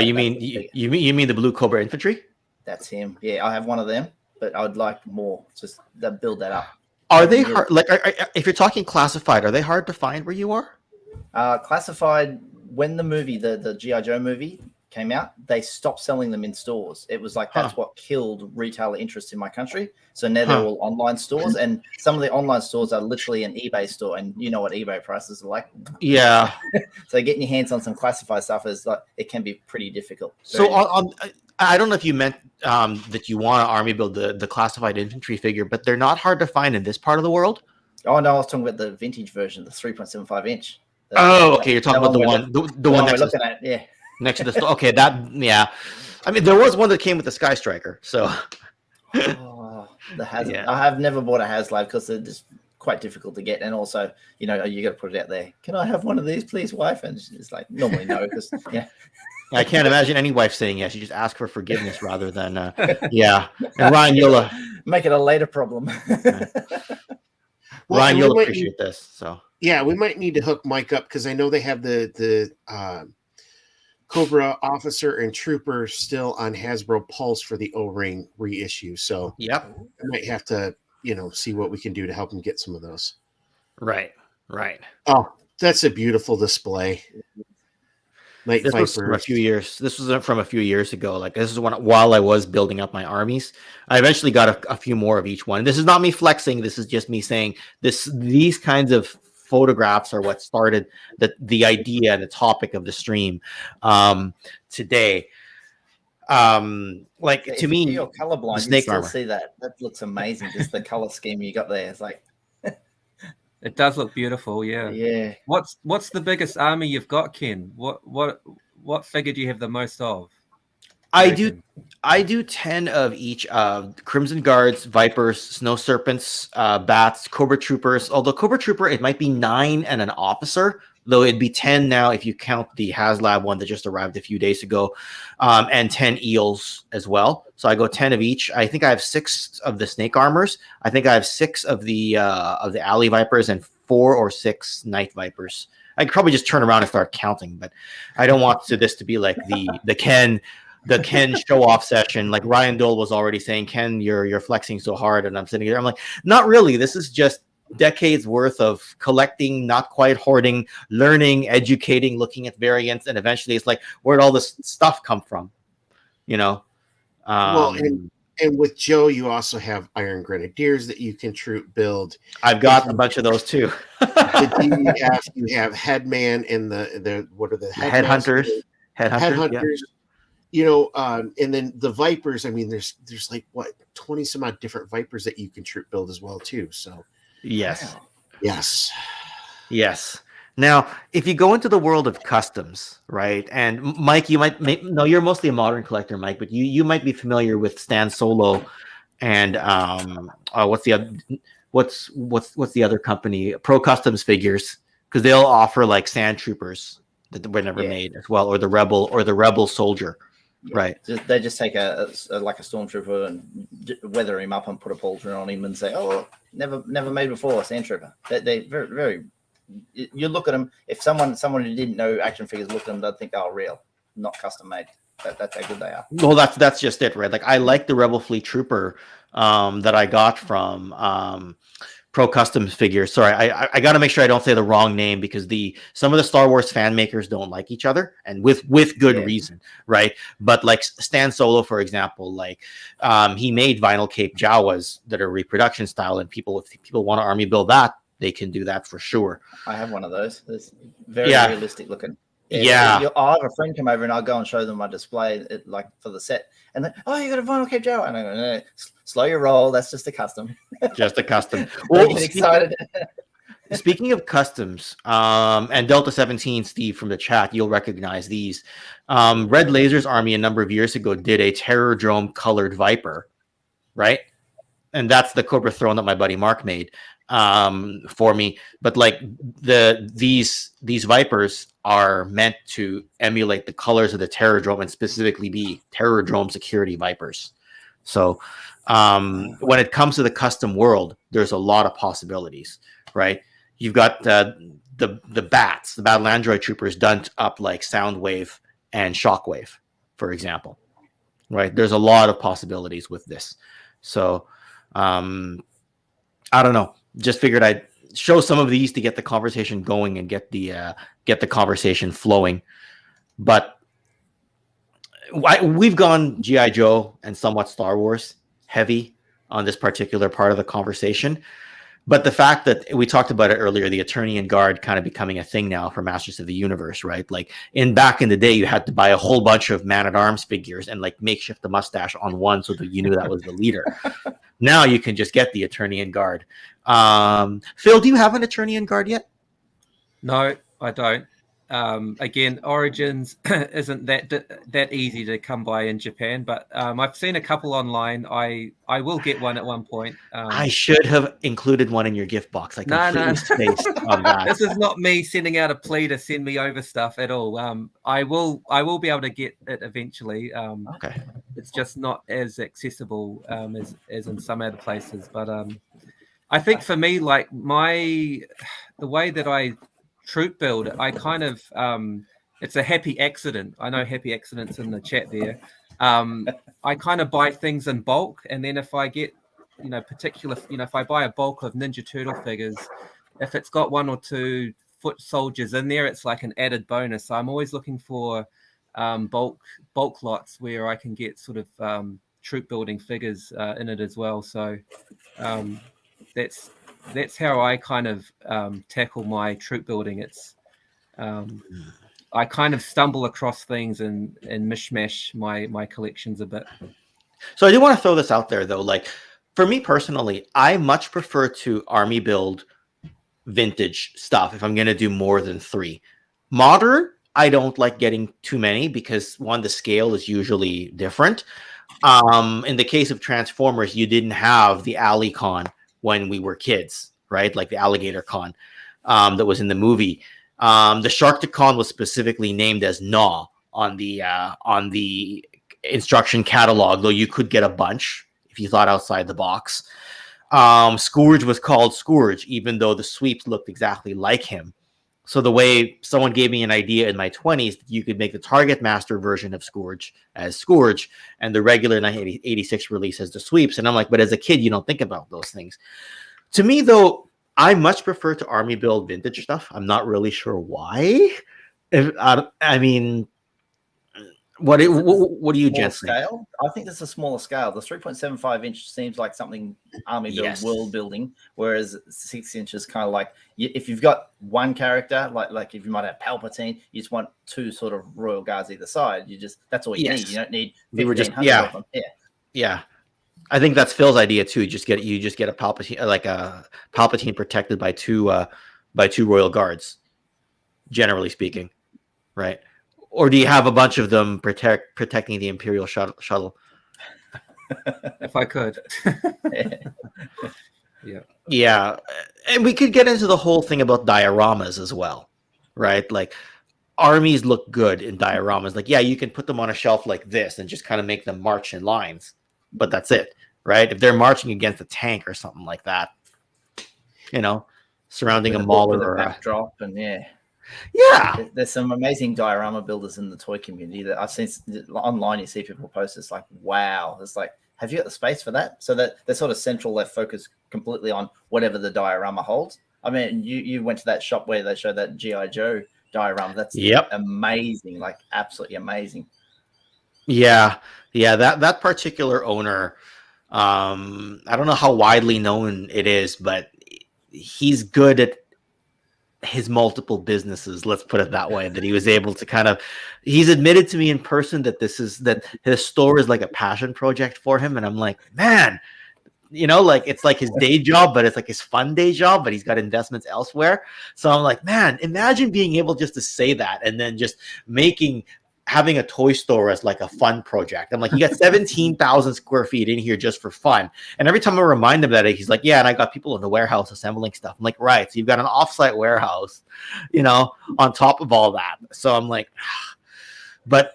You mean the blue Cobra infantry? That's him. Yeah, I have one of them, but I'd like more. Just build that up. Are they hard? Like, if you're talking classified, are they hard to find where you are? Classified. When the movie, the G.I. Joe movie came out, they stopped selling them in stores. It was like that's what killed retailer interest in my country. So now they're all online stores, and some of the online stores are literally an eBay store, and you know what eBay prices are like. Yeah. So getting your hands on some classified stuff is like it can be pretty difficult. So I don't know if you meant that you want to army build the classified infantry figure, but they're not hard to find in this part of the world. Oh no, I was talking about the vintage version, the 3.75 inch. Okay, you're talking about the one we're looking at, yeah. Next to the store. Okay, yeah. I mean, there was one that came with the Sky Striker. So the HasLab. I have never bought a HasLab because they're just quite difficult to get, and also, you know, you got to put it out there. Can I have one of these, please, wife? And it's like normally no, because yeah. I can't imagine any wife saying yes. You just ask for forgiveness rather than yeah. And Ryan, you'll make it a later problem. Ryan, you'll appreciate this. So yeah, we might need to hook Mike up because I know they have the Cobra officer and trooper still on Hasbro Pulse for the O-Ring reissue. So yep, I might have to see what we can do to help him get some of those. Right. Oh, that's a beautiful display. This was from a few years. This was from a few years ago. Like this is while I was building up my armies. I eventually got a few more of each one. This is not me flexing. This is just me saying these kinds of photographs are what started the idea and the topic of the stream today. Like to me, you're colorblind. Snake armor. See that looks amazing. Just the color scheme you got there. It's like. It does look beautiful, yeah. Yeah. What's the biggest army you've got, Ken? What figure do you have the most of? I do 10 of each of Crimson Guards, Vipers, Snow Serpents, Bats, Cobra Troopers. Although Cobra Trooper, it might be 9 and an officer, though it'd be 10 now if you count the HasLab one that just arrived a few days ago, and 10 eels as well. So I go 10 of each. I think I have 6 of the snake armors. I think I have 6 of the alley vipers and 4 or 6 night vipers. I could probably just turn around and start counting, but I don't want this to be like the Ken show off session. Like Ryan Dole was already saying, Ken, you're flexing so hard, and I'm sitting there. I'm like, not really. This is just decades worth of collecting, not quite hoarding, learning, educating, looking at variants, and eventually it's like, where'd all this stuff come from? Well, and with Joe, you also have Iron Grenadiers that you can build. I've got a bunch of those too. The DEF, you have Headman and the what are the Headhunters? Headhunters. Yeah. And then the Vipers. I mean, there's like 20 some odd different Vipers that you can build as well too. So yes. Now, if you go into the world of customs, right? And Mike, you're mostly a modern collector, Mike, but you might be familiar with Stan Solo and what's the other company? Pro Customs Figures, because they'll offer like Sand Troopers that were never made as well, or the Rebel Soldier. Yeah. Right. They just take a Stormtrooper and weather him up and put a pauldron on him and say, "Oh, never made before, Sand Trooper." They very, very. You look at them. If someone who didn't know action figures look at them, they'd think they're real, not custom made. That's how good they are. Well, that's just it, right? Like I like the Rebel Fleet Trooper that I got from Pro Customs Figures. Sorry, I got to make sure I don't say the wrong name because some of the Star Wars fan makers don't like each other, and with good reason, right? But like Stan Solo, for example, like he made vinyl cape Jawas that are reproduction style, and if people want to army build that, they can do that for sure. I have one of those. It's very realistic looking. I'll have a friend come over and I'll go and show them my display, like for the set, and then, oh, you got a vinyl cape Jawa, and I go, no, slow your roll. That's just a custom. Just a custom. Well, get excited. Speaking of customs, and Delta 17, Steve from the chat, you'll recognize these. Red Laser's army a number of years ago did a Terrordrome colored Viper, right? And that's the Cobra throne that my buddy Mark made for me. But like these Vipers are meant to emulate the colors of the Terrordrome and specifically be Terrordrome security Vipers. So when it comes to the custom world, there's a lot of possibilities, right? You've got the bats, the battle android troopers done up like Soundwave and Shockwave, for example, right? There's a lot of possibilities with this. So I don't know. Just figured I'd show some of these to get the conversation going and get the conversation flowing. But we've gone G.I. Joe and somewhat Star Wars heavy on this particular part of the conversation. But the fact that we talked about it earlier, the Attorney and Guard kind of becoming a thing now for Masters of the Universe, right? Like back in the day, you had to buy a whole bunch of Man-at-Arms figures and like makeshift the mustache on one so that you knew that was the leader. Now you can just get the Attorney and Guard. Phil, do you have an Attorney and Guard yet? No, I don't. Again, Origins isn't that easy to come by in Japan, but I've seen a couple online. I will get one at one point. I should have included one in your gift box. I completely spaced on that. This is not me sending out a plea to send me over stuff at all. I will be able to get it eventually. Okay, it's just not as accessible as in some other places. But I think for me, like the way that I troop build, I kind of it's a happy accident. I know happy accidents in the chat there. I kind of buy things in bulk, and then if I get if I buy a bulk of Ninja Turtle figures, if it's got one or two foot soldiers in there, it's like an added bonus. So I'm always looking for bulk lots where I can get sort of troop building figures in it as well. So that's how I kind of tackle my troop building. It's I kind of stumble across things and mishmash my collections a bit. So I do want to throw this out there though. Like for me personally, I much prefer to army build vintage stuff if I'm going to do more than 3. Modern, I don't like getting too many because one, the scale is usually different. In the case of Transformers, you didn't have the Alley Con when we were kids, right? Like the alligator con that was in the movie. The Sharkticon was specifically named as Gnaw on the instruction catalog, though you could get a bunch if you thought outside the box. Scourge was called Scourge, even though the sweeps looked exactly like him. So the way someone gave me an idea in my 20s, you could make the Target Master version of Scourge as Scourge and the regular 1986 release as the sweeps. And I'm like, but as a kid, you don't think about those things. To me, though, I much prefer to army build vintage stuff. I'm not really sure why. I mean, what do you just scale? I think it's a smaller scale. The 3.75 inch seems like something army build, world building, whereas 6 inches kind of like if you've got one character, like if you might have Palpatine, you just want 2 sort of royal guards either side. That's all you need. You don't need 1,500 of them. Yeah. I think that's Phil's idea too. You just get a Palpatine, like a Palpatine protected by two royal guards, generally speaking, right? Or do you have a bunch of them protecting the Imperial shuttle? If I could. Yeah. And we could get into the whole thing about dioramas as well, right? Like armies look good in dioramas. Like, yeah, you can put them on a shelf like this and just kind of make them march in lines, but that's it, right? If they're marching against a tank or something like that, surrounding a mauler or a backdrop and there's some amazing diorama builders in the toy community that I've seen online. You see people post, it's like, wow, it's like, have you got the space for that? So that they're sort of central, they're focused completely on whatever the diorama holds. I mean, you went to that shop where they show that G.I. Joe diorama. That's amazing, like absolutely amazing. Yeah, that particular owner, I don't know how widely known it is, but he's good at his multiple businesses, let's put it that way, that he was able to he's admitted to me in person that his store is like a passion project for him. And I'm like, man, You know, like it's like his day job, but it's like his fun day job, but he's got investments elsewhere. So I'm like, man, imagine being able just to say that and then just having a toy store as like a fun project. I'm like, you got 17,000 square feet in here just for fun. And every time I remind him that, he's like, yeah, and I got people in the warehouse assembling stuff. I'm like, right. So you've got an offsite warehouse, you know, on top of all that. So I'm like, but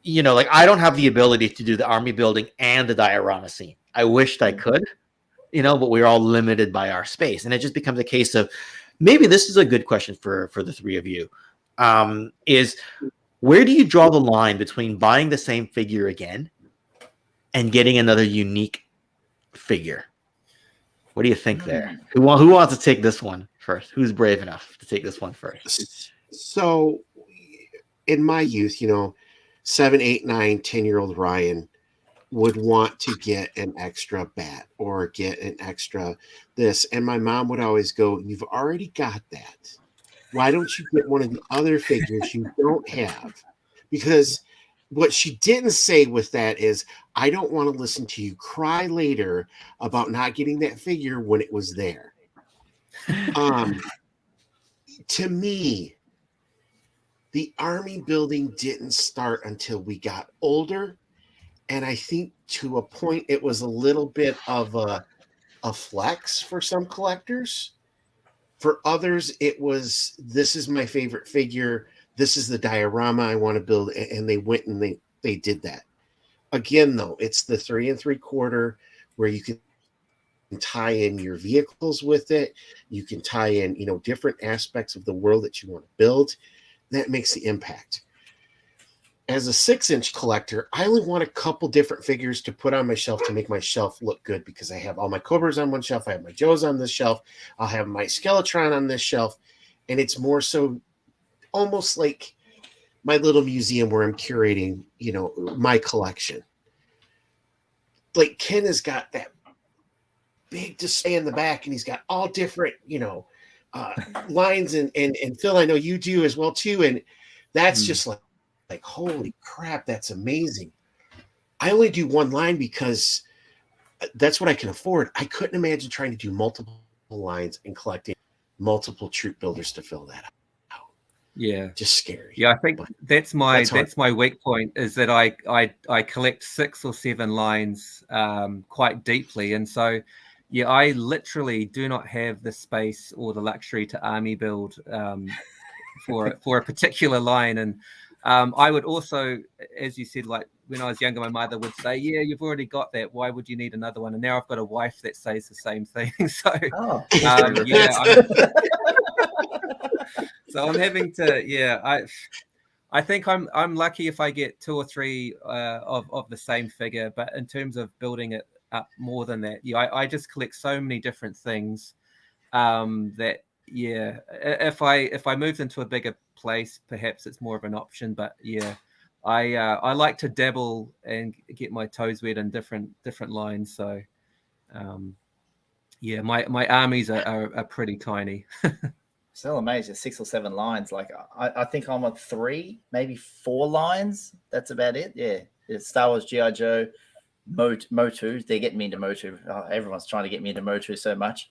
you know, like I don't have the ability to do the army building and the diorama scene. I wished I could, you know, but we're all limited by our space. And it just becomes a case of, maybe this is a good question for the three of you, is where do you draw the line between buying the same figure again and getting another unique figure? What do you think there? Who wants to take this one first? Who's brave enough to take this one first? So in my youth, you know, 7, 8, 9, 10-year-old Ryan would want to get an extra bat or get an extra this. And my mom would always go, you've already got that. Why don't you get one of the other figures you don't have? Because what she didn't say with that is, I don't want to listen to you cry later about not getting that figure when it was there. To me, the army building didn't start until we got older. And I think to a point, it was a little bit of a flex for some collectors. For others, it was, this is my favorite figure. This is the diorama I want to build. And they went and they did that. Again, though, it's the 3 3/4 where you can tie in your vehicles with it. You can tie in, you know, different aspects of the world that you want to build. That makes the impact. As a 6-inch collector, I only want a couple different figures to put on my shelf to make my shelf look good, because I have all my Cobras on one shelf. I have my Joes on this shelf. I'll have my Skeletron on this shelf. And it's more so almost like my little museum where I'm curating, you know, my collection. Like Ken has got that big display in the back, and he's got all different, you know, lines, and Phil, I know you do as well too, and that's just like holy crap, that's amazing. I only do one line because that's what I can afford. I couldn't imagine trying to do multiple lines and collecting multiple troop builders to fill that out. Yeah, just scary. Yeah, I think that's my weak point, is that I collect 6 or 7 lines quite deeply, and so yeah, I literally do not have the space or the luxury to army build for a particular line. And I would also, as you said, like when I was younger, my mother would say, yeah, you've already got that. Why would you need another one? And now I've got a wife that says the same thing. So, so I'm having to, I think I'm lucky if I get 2 or 3 of the same figure. But in terms of building it up more than that, I just collect so many different things that if I moved into a bigger place, perhaps it's more of an option. But I like to dabble and get my toes wet in different lines. So my armies are pretty tiny. Still amazing, 6 or 7 lines. Like I think I'm at 3, maybe 4 lines. That's about it. Yeah, it's Star Wars, G.I. Joe, Motu. They're getting me into Motu. Everyone's trying to get me into Motu so much.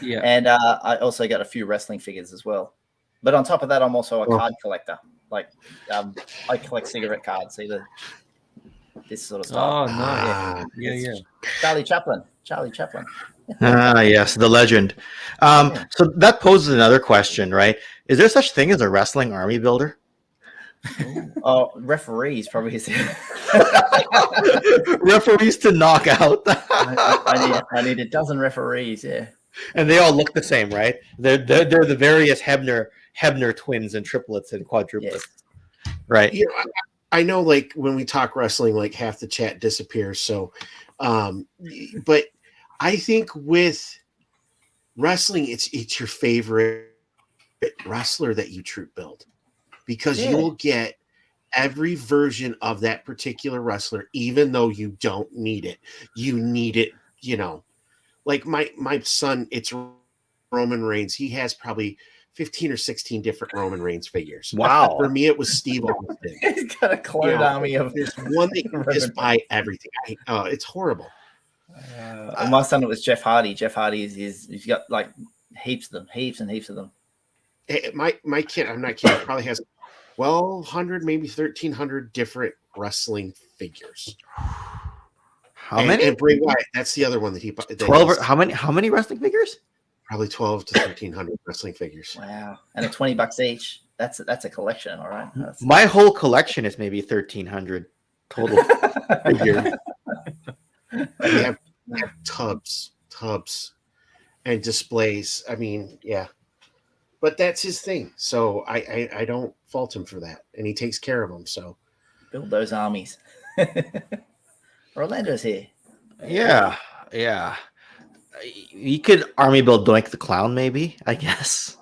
Yeah, and I also got a few wrestling figures as well. But on top of that, I'm also a card collector. Like I collect cigarette cards, either this sort of stuff. Oh no, yeah. Charlie Chaplin. Yes, the legend. So that poses another question, right? Is there such thing as a wrestling army builder? Oh, referees probably. Referees to knock out. I need a dozen referees, yeah. And they all look the same, right? They're the various Hebner twins and triplets and quadruplets, yes. Right? You know, I know, like when we talk wrestling, like half the chat disappears. So, but I think with wrestling, it's your favorite wrestler that you troop build, because you'll get every version of that particular wrestler, even though you don't need it. You need it, you know. Like my son, it's Roman Reigns. He has probably 15 or 16 different Roman Reigns figures. Wow. For me, it was Steve Austin. He's got a clone army of. There's one that you just buy everything. It's horrible. On my son, it was Jeff Hardy. Jeff Hardy he's got like heaps and heaps of them. My kid, I'm not kidding, probably has 1,200, maybe 1,300 different wrestling figures. How many? And Bray Wyatt, that's the other one that he 12. How many wrestling figures? Probably 12 to 1,300 wrestling figures. Wow, and at $20 each, that's a collection. All right, My whole collection is maybe 1,300 total figures. We have tubs and displays. I mean, yeah, but that's his thing. So I don't fault him for that, and he takes care of them. So build those armies. Orlando's here. Yeah. You could army build Doink the Clown, maybe, I guess.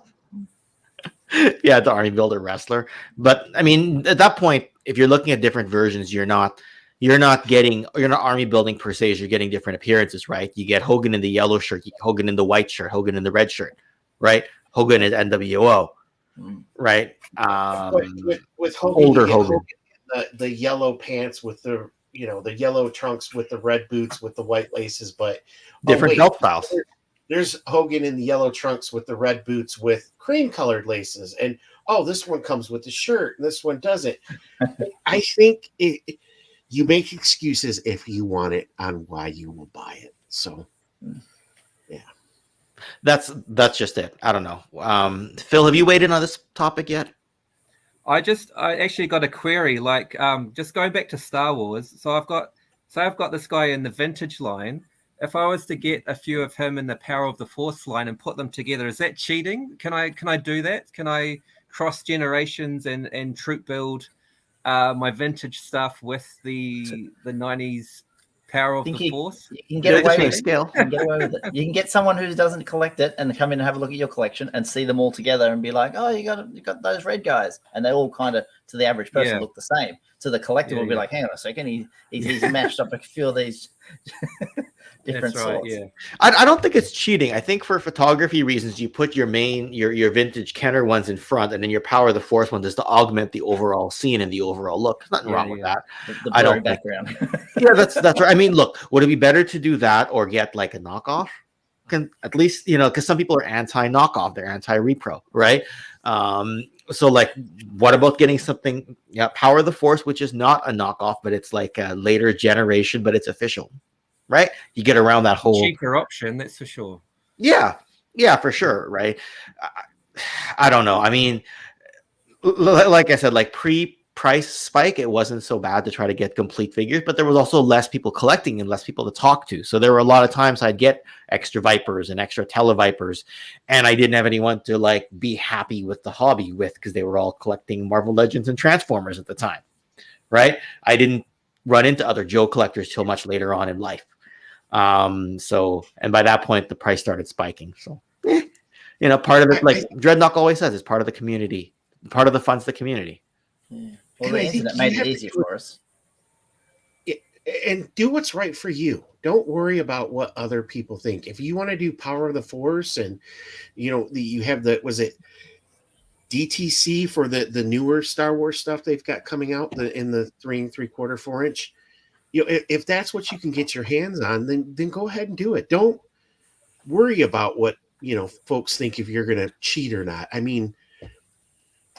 Yeah, the army build a wrestler. But I mean, at that point, if you're looking at different versions, you're not army building per se, you're getting different appearances, right? You get Hogan in the yellow shirt, Hogan in the white shirt, Hogan in the red shirt, right? Hogan is NWO, right? With Hogan, older Hogan. The yellow pants with the the yellow trunks with the red boots with the white laces, but different belt styles. There's Hogan in the yellow trunks with the red boots with cream colored laces, and this one comes with the shirt and this one doesn't. I think you make excuses if you want it on why you will buy it. So yeah, that's just it. I don't know. Phil, have you weighed in on this topic yet? I actually got a query, like just going back to Star Wars. So I've got this guy in the vintage line. If I was to get a few of him in the Power of the Force line and put them together, is that cheating? Can I do that? Can I cross generations and troop build my vintage stuff with the 90s Power of the Force? You can get away with it. You can get someone who doesn't collect it and come in and have a look at your collection and see them all together and be like, oh, you got those red guys, and they all kind of, to the average person, look the same. To the collector will be like, hang on a second, he's matched up a few of these different sorts. Yeah. I don't think it's cheating. I think for photography reasons, you put your vintage Kenner ones in front, and then your Power of the Force ones is to augment the overall scene and the overall look. There's nothing wrong with that. The blurry background. Yeah, that's right. I mean, look, would it be better to do that or get like a knockoff? At least, because some people are anti-knockoff, they're anti-repro, right? So like, what about getting something, Power of the Force, which is not a knockoff, but it's like a later generation, but it's official, right? You get around that whole cheaper option, that's for sure. Yeah, for sure, right? I don't know. I mean, like I said, like pre-price spike, it wasn't so bad to try to get complete figures, but there was also less people collecting and less people to talk to. So there were a lot of times I'd get extra Vipers and extra Televipers, and I didn't have anyone to like be happy with the hobby with, because they were all collecting Marvel Legends and Transformers at the time, right? I didn't run into other Joe collectors till much later on in life. And by that point, the price started spiking. So, part of it, like Dreadnought always says, is part of the community. Part of the fun's the community. Yeah. Well, the internet made it easy for us. And do what's right for you. Don't worry about what other people think. If you want to do Power of the Force, and you have was it DTC for the newer Star Wars stuff they've got coming out in the 3 3/4, 4 inch. If that's what you can get your hands on, then go ahead and do it. Don't worry about what folks think, if you're going to cheat or not. I mean,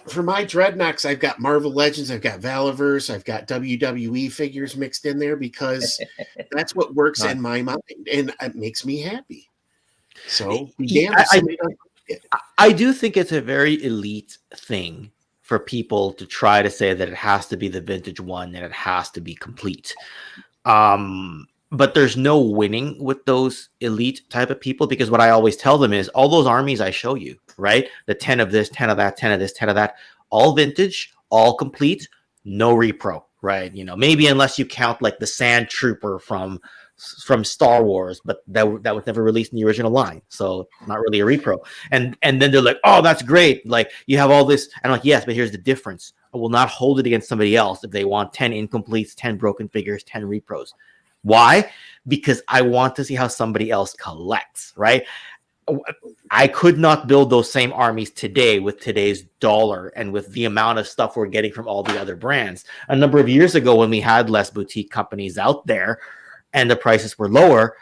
for my Dreadnoughts, I've got Marvel Legends, I've got Valiverse, I've got WWE figures mixed in there because that's what works in my mind, and it makes me happy. So I do think it's a very elite thing for people to try to say that it has to be the vintage one and it has to be complete. But there's no winning with those elite type of people, because what I always tell them is all those armies I show you, right? The 10 of this, 10 of that, 10 of this, 10 of that, all vintage, all complete, no repro, right? Maybe unless you count like the Sand Trooper from Star Wars, but that was never released in the original line, so not really a repro. And then they're like, oh, that's great, like you have all this, and I'm like, yes, but here's the difference. I will not hold it against somebody else if they want 10 incompletes, 10 broken figures, 10 repros. Why? Because I want to see how somebody else collects, right? I could not build those same armies today with today's dollar and with the amount of stuff we're getting from all the other brands. A number of years ago, when we had less boutique companies out there, and the prices were lower,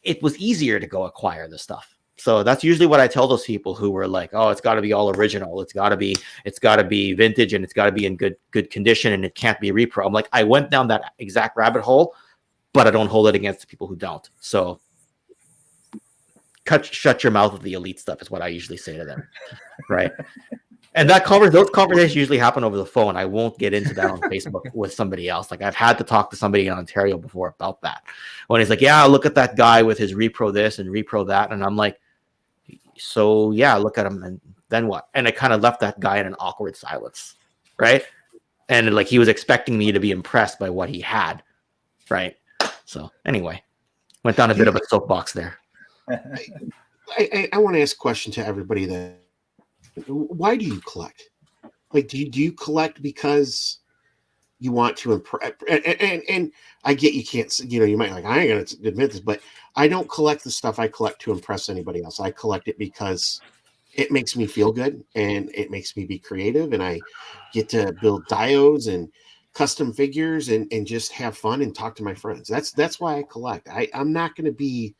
it was easier to go acquire the stuff. So that's usually what I tell those people who were like, oh, it's got to be all original. It's got to be vintage, and it's got to be in good condition, and it can't be repro. I'm like, I went down that exact rabbit hole, but I don't hold it against the people who don't. So shut your mouth with the elite stuff is what I usually say to them. Right. And those conversations usually happen over the phone. I won't get into that on Facebook with somebody else. Like, I've had to talk to somebody in Ontario before about that. When he's like, yeah, look at that guy with his repro this and repro that. And I'm like, so yeah, look at him. And then what? And I kind of left that guy in an awkward silence. Right. And like, he was expecting me to be impressed by what he had. Right. So anyway, went down a bit of a soapbox there. I want to ask a question to everybody then. Why do you collect? Like, do you collect because you want to impress? And I get you can't, you might like, I ain't going to admit this, but I don't collect the stuff I collect to impress anybody else. I collect it because it makes me feel good and it makes me be creative, and I get to build diodes and custom figures and just have fun and talk to my friends. That's why I collect. I'm not going to be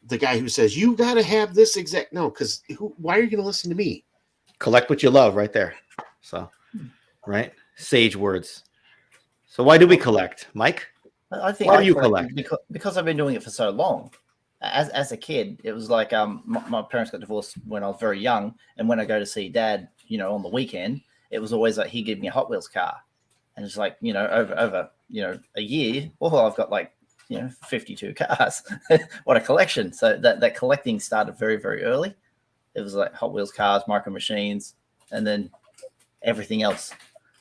the guy who says you got to have this exact because why are you going to listen to me? Collect what you love, right there. So, right, sage words. So why do we collect, Mike? I think why do you collect? Because I've been doing it for so long. As a kid, it was like my parents got divorced when I was very young, and when I go to see Dad, on the weekend, it was always like he gave me a Hot Wheels car, and it's like over a year, I've got like 52 cars. What a collection. So that collecting started very, very early. It was like Hot Wheels cars, Micro Machines, and then everything else,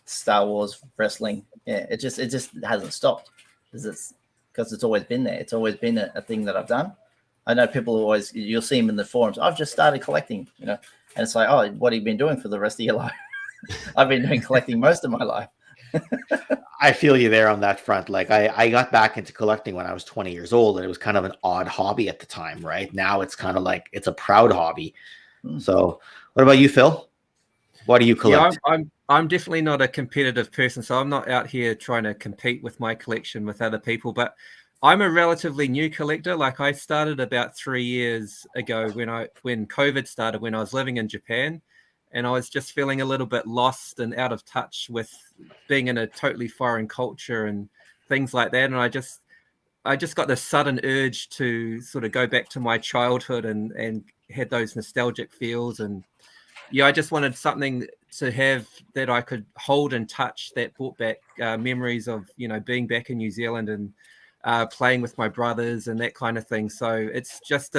Star Wars, wrestling. Yeah, it just hasn't stopped because it's always been there. It's always been a thing that I've done. I know people you'll see them in the forums, I've just started collecting, and it's like, oh, what have you been doing for the rest of your life? I've been doing collecting most of my life. I feel you there on that front. Like, I got back into collecting when I was 20 years old, and it was kind of an odd hobby at the time. Right now, it's kind of like it's a proud hobby. So, what about you, Phil? What do you collect? Yeah, I'm definitely not a competitive person, so I'm not out here trying to compete with my collection with other people. But I'm a relatively new collector. Like, I started about 3 years ago when COVID started, when I was living in Japan. And I was just feeling a little bit lost and out of touch with being in a totally foreign culture and things like that. And I just got this sudden urge to sort of go back to my childhood and had those nostalgic feels. And yeah, I just wanted something to have that I could hold and touch that brought back memories of, being back in New Zealand and playing with my brothers and that kind of thing. So it's just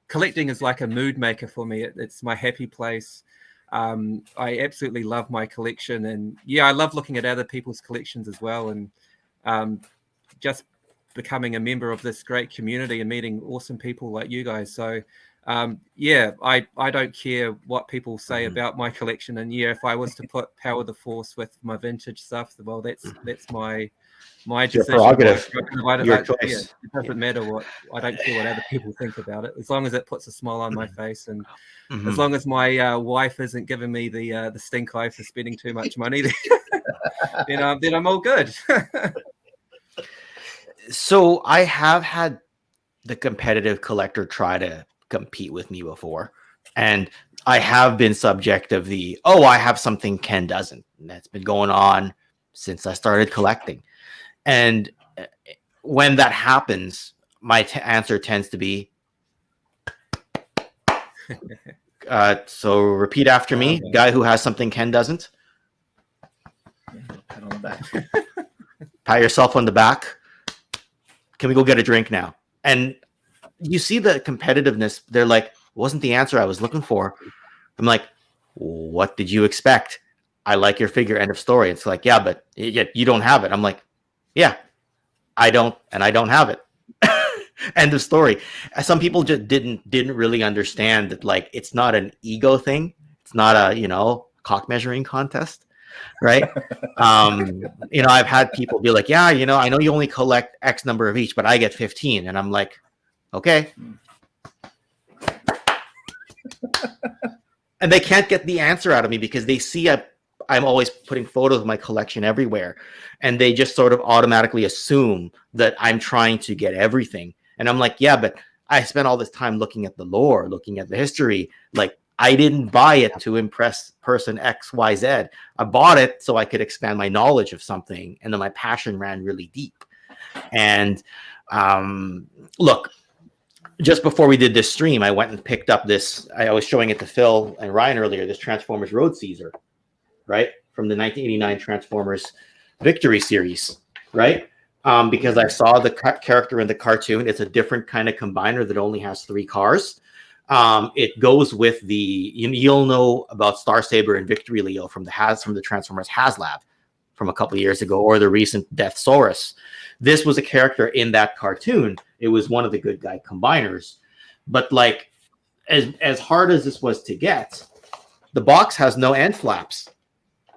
collecting is like a mood maker for me. It's my happy place. I absolutely love my collection, and yeah, I love looking at other people's collections as well, and just becoming a member of this great community and meeting awesome people like you guys. So yeah, I don't care what people say about my collection, and yeah, if I was to put Power of the Force with my vintage stuff, well, that's my decision. Prerogative. Your choice. Yeah, it doesn't matter I don't care what other people think about it, as long as it puts a smile on my face, and as long as my wife isn't giving me the stink eye for spending too much money, then I'm all good. So I have had the competitive collector try to compete with me before, and I have been subject of I have something Ken doesn't, and that's been going on since I started collecting. And when that happens, my answer tends to be, so repeat after me, guy who has something Ken doesn't. Pat on the back. Pat yourself on the back. Can we go get a drink now? And you see the competitiveness. They're like, wasn't the answer I was looking for. I'm like, what did you expect? I like your figure, end of story. It's like, yeah, but you don't have it. I'm like, yeah, I don't, and I don't have it. End of story. Some people just didn't really understand that, like, it's not an ego thing. It's not a, cock measuring contest, right? I've had people be like, yeah, I know you only collect X number of each, but I get 15. And I'm like, okay. And they can't get the answer out of me because they see a I'm always putting photos of my collection everywhere, and they just sort of automatically assume that I'm trying to get everything. And I'm like, yeah, but I spent all this time looking at the lore, looking at the history. Like, I didn't buy it to impress person X, Y, Z. I bought it so I could expand my knowledge of something, and then my passion ran really deep. And look, just before we did this stream, I went and picked up this. I was showing it to Phil and Ryan earlier, this Transformers Road Caesar, right? From the 1989 Transformers Victory series, right? Because I saw the character in the cartoon. It's a different kind of combiner that only has 3 cars. It goes with the, you'll know about Star Saber and Victory Leo from the Transformers HasLab from a couple of years ago, or the recent Death Saurus. This was a character in that cartoon. It was one of the good guy combiners. But like, as hard as this was to get, the box has no end flaps,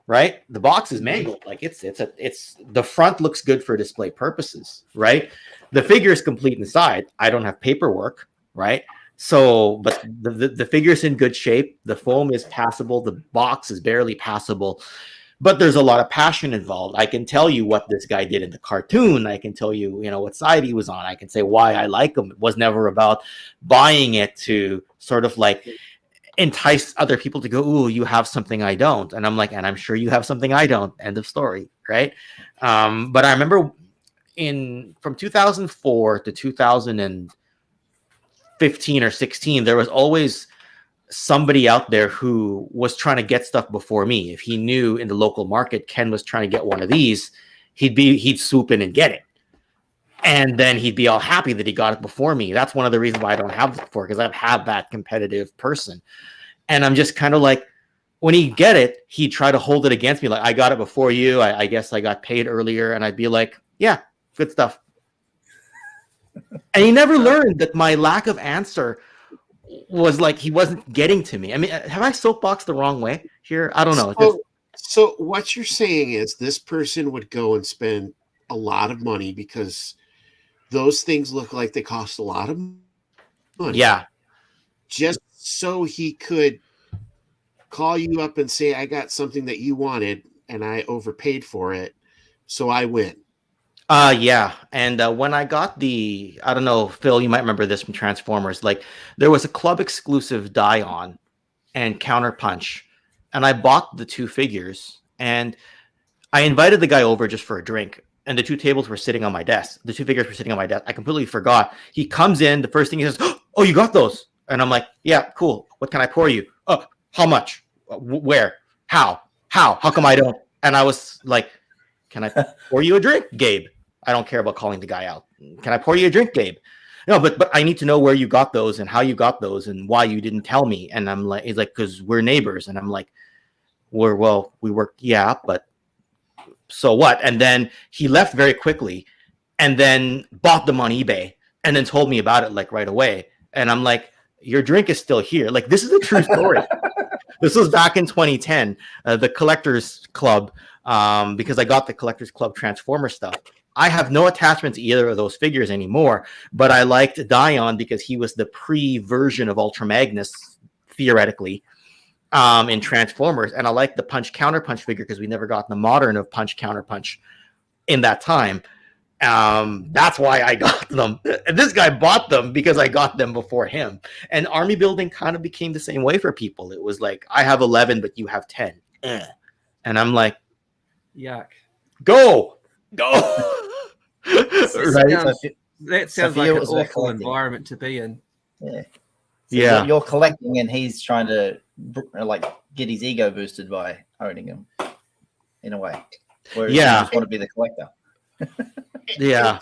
right? The box is mangled. Like it's the front looks good for display purposes, right? The figure is complete inside. I don't have paperwork, right? So, but the figure's in good shape. The foam is passable. The box is barely passable. But there's a lot of passion involved. I can tell you what this guy did in the cartoon. I can tell you, what side he was on. I can say why I like him. It was never about buying it to sort of like entice other people to go, ooh, you have something I don't. And I'm like, and I'm sure you have something I don't. End of story, right? But I remember from 2004 to 2015 or 16, there was always somebody out there who was trying to get stuff before me. If he knew in the local market Ken was trying to get one of these, he'd swoop in and get it, and then he'd be all happy that he got it before me. That's one of the reasons why I don't have it before, because I've had that competitive person. And I'm just kind of like, when he'd get it, he'd try to hold it against me, like, I got it before you, I guess I got paid earlier. And I'd be like, yeah, good stuff. And he never learned that my lack of answer was like he wasn't getting to me. I mean, have I soapboxed the wrong way here? I don't know. So what you're saying is this person would go and spend a lot of money because those things look like they cost a lot of money. Yeah. Just so he could call you up and say, I got something that you wanted and I overpaid for it, so I win. Yeah. And when I got I don't know, Phil, you might remember this from Transformers. Like, there was a club exclusive Die-On and Counterpunch, and I bought the 2 figures, and I invited the guy over just for a drink, and the 2 tables were sitting on my desk. The 2 figures were sitting on my desk. I completely forgot. He comes in, the first thing he says, oh, you got those? And I'm like, yeah, cool. What can I pour you? Oh, how much? Where? How come I don't? And I was like, can I pour you a drink, Gabe? I don't care about calling the guy out. Can I pour you a drink, Gabe? No, but I need to know where you got those and how you got those and why you didn't tell me. And I'm like, he's like, because we're neighbors. And I'm like, we work, yeah, but so what? And then he left very quickly and then bought them on eBay and then told me about it like right away. And I'm like, your drink is still here. Like, this is a true story. This was back in 2010, the Collectors Club, because I got the Collectors Club Transformer stuff. I have no attachment to either of those figures anymore, but I liked Die-On because he was the pre-version of Ultra Magnus, theoretically, in Transformers. And I like the Punch Counterpunch figure because we never got the modern of Punch Counterpunch in that time. That's why I got them. And this guy bought them because I got them before him. And army building kind of became the same way for people. It was like, I have 11, but you have 10. And I'm like, yuck. Go. Right? That sounds like an awful environment to be in. Yeah. So yeah. You're collecting and he's trying to like get his ego boosted by owning them in a way. Whereas you just want to be the collector. Yeah.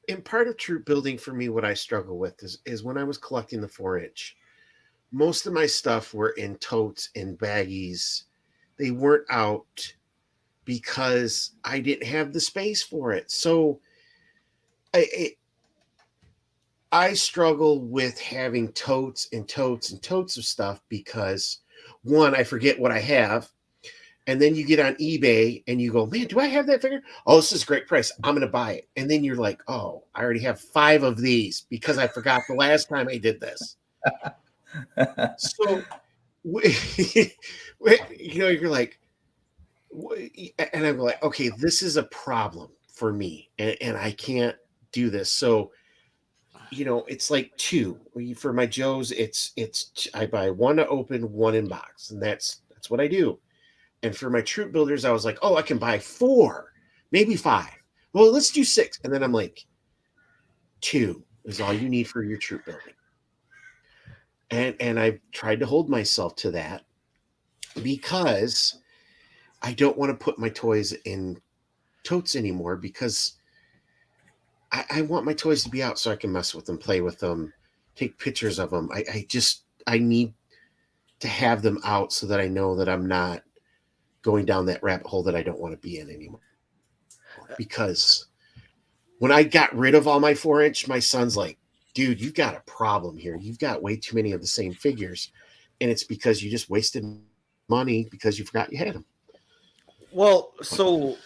And part of troop building for me, what I struggle with is when I was collecting the 4-inch, most of my stuff were in totes and baggies. They weren't out because I didn't have the space for it. So I struggle with having totes and totes and totes of stuff because, one, I forget what I have. And then you get on eBay and you go, man, do I have that figure? Oh, this is a great price. I'm going to buy it. And then you're like, oh, I already have 5 of these because I forgot the last time I did this. So, you're like, And I'm like, okay, this is a problem for me, and I can't do this. So, it's like two for my Joes. It's I buy one to open, one in box, and that's what I do. And for my troop builders, I was like, oh, I can buy 4, maybe 5. Well, let's do 6. And then I'm like, 2 is all you need for your troop building. And I've tried to hold myself to that because I don't want to put my toys in totes anymore, because I want my toys to be out so I can mess with them, play with them, take pictures of them. I need to have them out so that I know that I'm not going down that rabbit hole that I don't want to be in anymore. Because when I got rid of all my 4-inch, my son's like, dude, you've got a problem here. You've got way too many of the same figures. And it's because you just wasted money because you forgot you had them. Well, so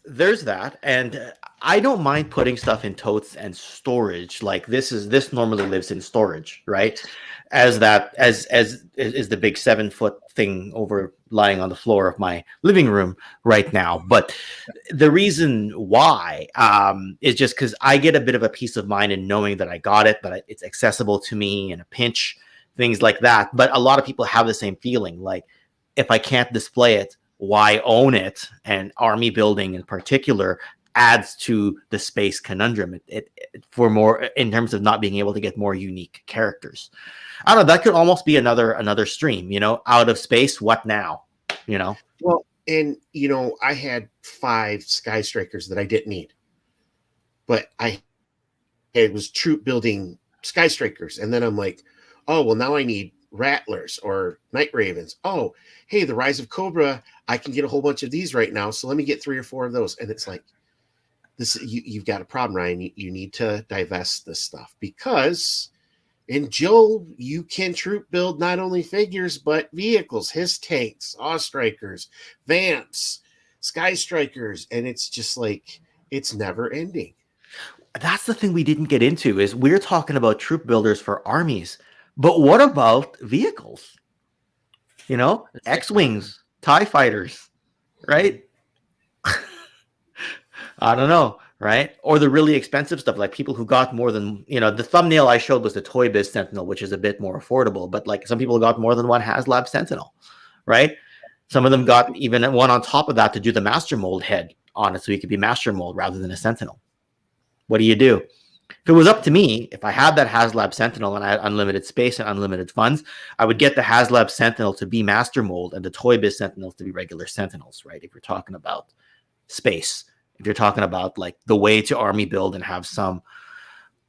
there's that. And I don't mind putting stuff in totes and storage. Like this normally lives in storage, right? As is the big 7-foot thing over lying on the floor of my living room right now. But the reason why is just because I get a bit of a peace of mind in knowing that I got it, that it's accessible to me in a pinch, things like that. But a lot of people have the same feeling. Like, if I can't display it, why own it? And army building in particular adds to the space conundrum. It for more in terms of not being able to get more unique characters. I don't know. That could almost be another stream. Out of space. What now? Well, and I had 5 Sky Strikers that I didn't need, but it was troop building Sky Strikers, and then I'm like, oh well, now I need Rattlers or Night Ravens. Oh, hey, the Rise of Cobra. I can get a whole bunch of these right now, so let me get 3 or 4 of those. And it's like, this, you've got a problem, Ryan. You need to divest this stuff, because in Joe, you can troop build not only figures, but vehicles, his tanks, Strikers, Vamps, Sky Strikers. And it's just like, it's never ending. That's the thing we didn't get into, is we're talking about troop builders for armies. But what about vehicles? X-Wings, TIE fighters, right? I don't know, right? Or the really expensive stuff, like people who got more than, the thumbnail I showed was the Toy Biz Sentinel, which is a bit more affordable. But like some people got more than one HasLab Sentinel, right? Some of them got even one on top of that to do the Master Mold head on it, so he could be Master Mold rather than a Sentinel. What do you do? If it was up to me, if I had that HasLab Sentinel and I had unlimited space and unlimited funds, I would get the HasLab Sentinel to be Master Mold and the Toy Biz Sentinels to be regular Sentinels, right? If you're talking about space, if you're talking about like the way to army build and have some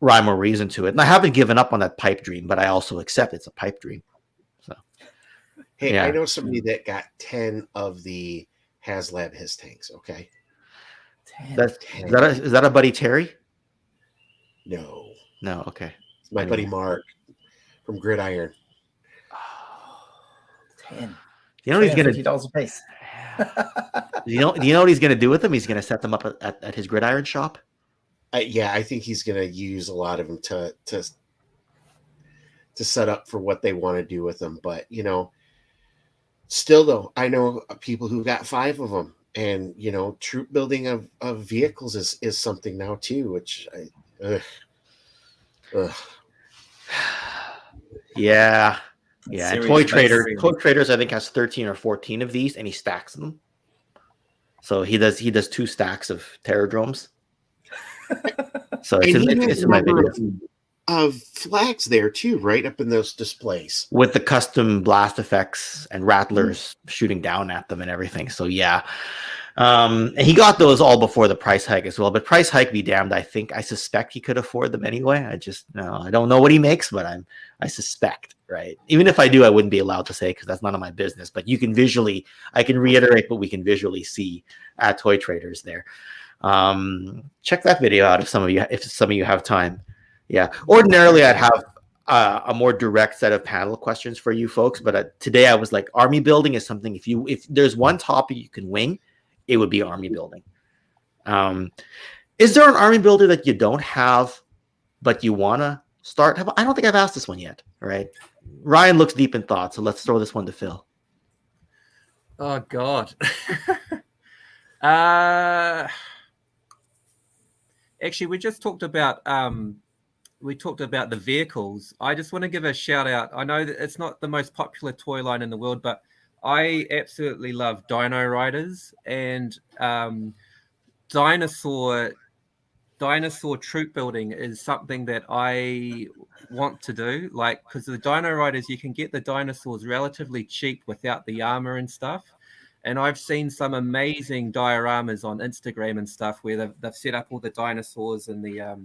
rhyme or reason to it. And I haven't given up on that pipe dream, but I also accept it's a pipe dream. So, hey, yeah. I know somebody that got 10 of the HasLab his tanks. Okay, 10. Is that a buddy Terry? No, Okay. it's my buddy Mark from Gridiron. 10. You know what he's gonna $50 a piece. do you know what he's gonna do with them? He's gonna set them up at his Gridiron shop. Yeah, I think he's gonna use a lot of them to set up for what they want to do with them. But still though, I know people who got 5 of them, and troop building of vehicles is something now too, which Yeah. And Toy Traders, I think, has 13 or 14 of these, and he stacks them. So he does 2 stacks of Terradromes. So it's in my video. Of flags there too, right up in those displays with the custom blast effects and rattlers shooting down at them and everything. So yeah. And he got those all before the price hike as well, but price hike be damned. I suspect he could afford them anyway. I don't know what he makes, but I suspect, right? Even if I do, I wouldn't be allowed to say, because that's none of my business, but I can reiterate what we can visually see at Toy Traders there. Check that video out if some of you have time. Yeah. Ordinarily I'd have a more direct set of panel questions for you folks, but today I was like, army building is something, if there's one topic you can wing, it would be army building. Is there an army builder that you don't have, but you want to start? I don't think I've asked this one yet. All right. Ryan looks deep in thought, so let's throw this one to Phil. Oh, God. Actually, we just talked about the vehicles. I just want to give a shout out. I know that it's not the most popular toy line in the world, but I absolutely love Dino Riders and dinosaur troop building is something that I want to do. Like, because the Dino Riders, you can get the dinosaurs relatively cheap without the armor and stuff. And I've seen some amazing dioramas on Instagram and stuff where they've set up all the dinosaurs in the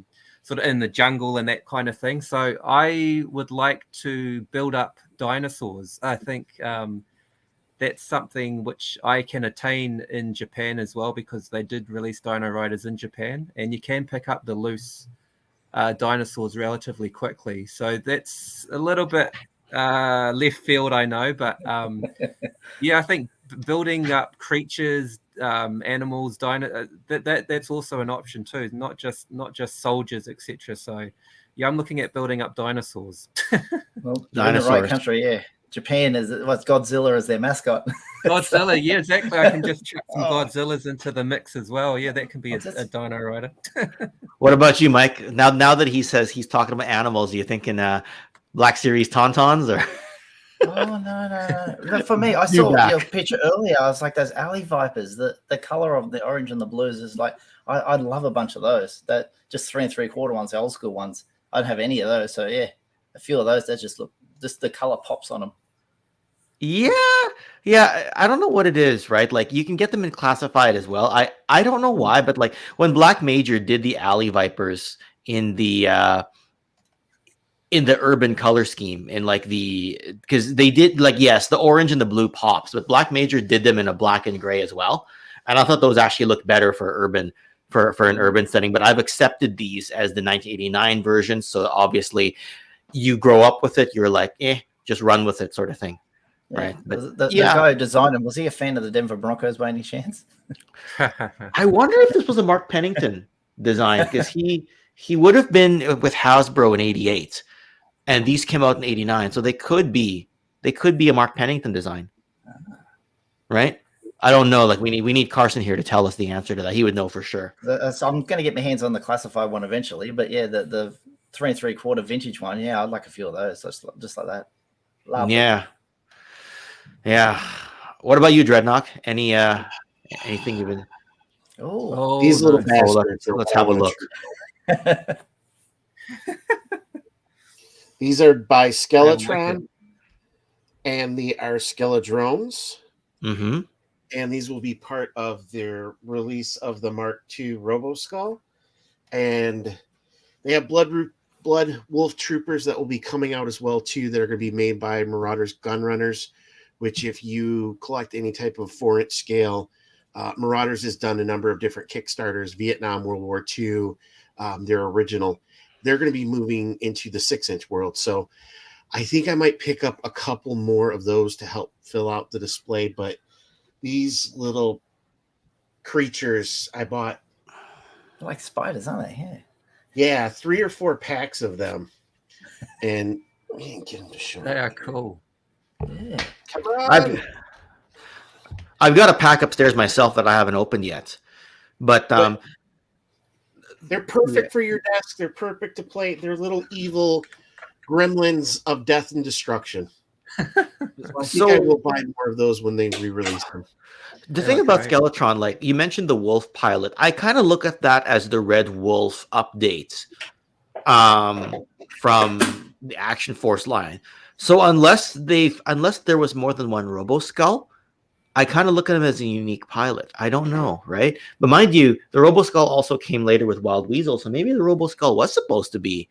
sort of in the jungle and that kind of thing. So I would like to build up dinosaurs. I think that's something which I can attain in Japan as well, because they did release Dino Riders in Japan, and you can pick up the loose dinosaurs relatively quickly. So that's a little bit left field, I know, but yeah, I think building up creatures, animals, that's also an option too. Not just soldiers, etc. So yeah, I'm looking at building up dinosaurs. Well, you're in the right country, yeah. Japan is what's Godzilla as their mascot. Godzilla, yeah, exactly. I can just chuck some Godzillas into the mix as well. Yeah, that can be a Dino Rider. What about you, Mike? Now that he says he's talking about animals, are you thinking Black Series Tauntauns or? Oh no! For me, I saw your picture earlier. I was like, those alley vipers. The color of the orange and the blues is like I'd love a bunch of those. That just 3 3/4 ones, the old school ones. I don't have any of those. So yeah, a few of those that just the color pops on them. Yeah. I don't know what it is, right? Like you can get them in classified as well. I don't know why, but like when Black Major did the alley vipers in the urban color scheme, and like because they did like, yes, the orange and the blue pops, but Black Major did them in a black and gray as well, and I thought those actually looked better for urban for an urban setting. But I've accepted these as the 1989 version, so obviously you grow up with it, you're like, just run with it, sort of thing. Yeah. Right. But the guy who designed him, was he a fan of the Denver Broncos by any chance? I wonder if this was a Mark Pennington design, because he would have been with Hasbro in '88, and these came out in '89, so they could be a Mark Pennington design, right? I don't know. Like we need Carson here to tell us the answer to that. He would know for sure. So I'm going to get my hands on the classified one eventually, but yeah, the 3 3/4 vintage one, yeah, I'd like a few of those, just like that. Love it. Yeah. What about you, Dreadnought? Anything you've been? Oh, these little bastards. Let's have a look. These are by Skeletron, and they are Skeledrones. Mm-hmm. And these will be part of their release of the Mark II Roboskull. And they have Blood Wolf Troopers that will be coming out as well too, that are going to be made by Marauders Gunrunners, which if you collect any type of 4-inch scale, Marauders has done a number of different Kickstarters, Vietnam, World War II, their original. They're going to be moving into the 6-inch world. So I think I might pick up a couple more of those to help fill out the display. But these little creatures I bought. They're like spiders, aren't they? Yeah. Yeah, 3 or 4 packs of them. And man, get them to show. They are cool. Yeah. Come on. I've got a pack upstairs myself that I haven't opened yet, but they're perfect for your desk. They're perfect to play. They're little evil gremlins of death and destruction. I think I will buy more of those when they re-release them. The thing about Skeletron, like you mentioned the Wolf pilot, I kind of look at that as the Red Wolf update from the Action Force line. So unless there was more than one Roboskull, I kind of look at him as a unique pilot. I don't know, right? But mind you, the Roboskull also came later with Wild Weasel, so maybe the Roboskull was supposed to be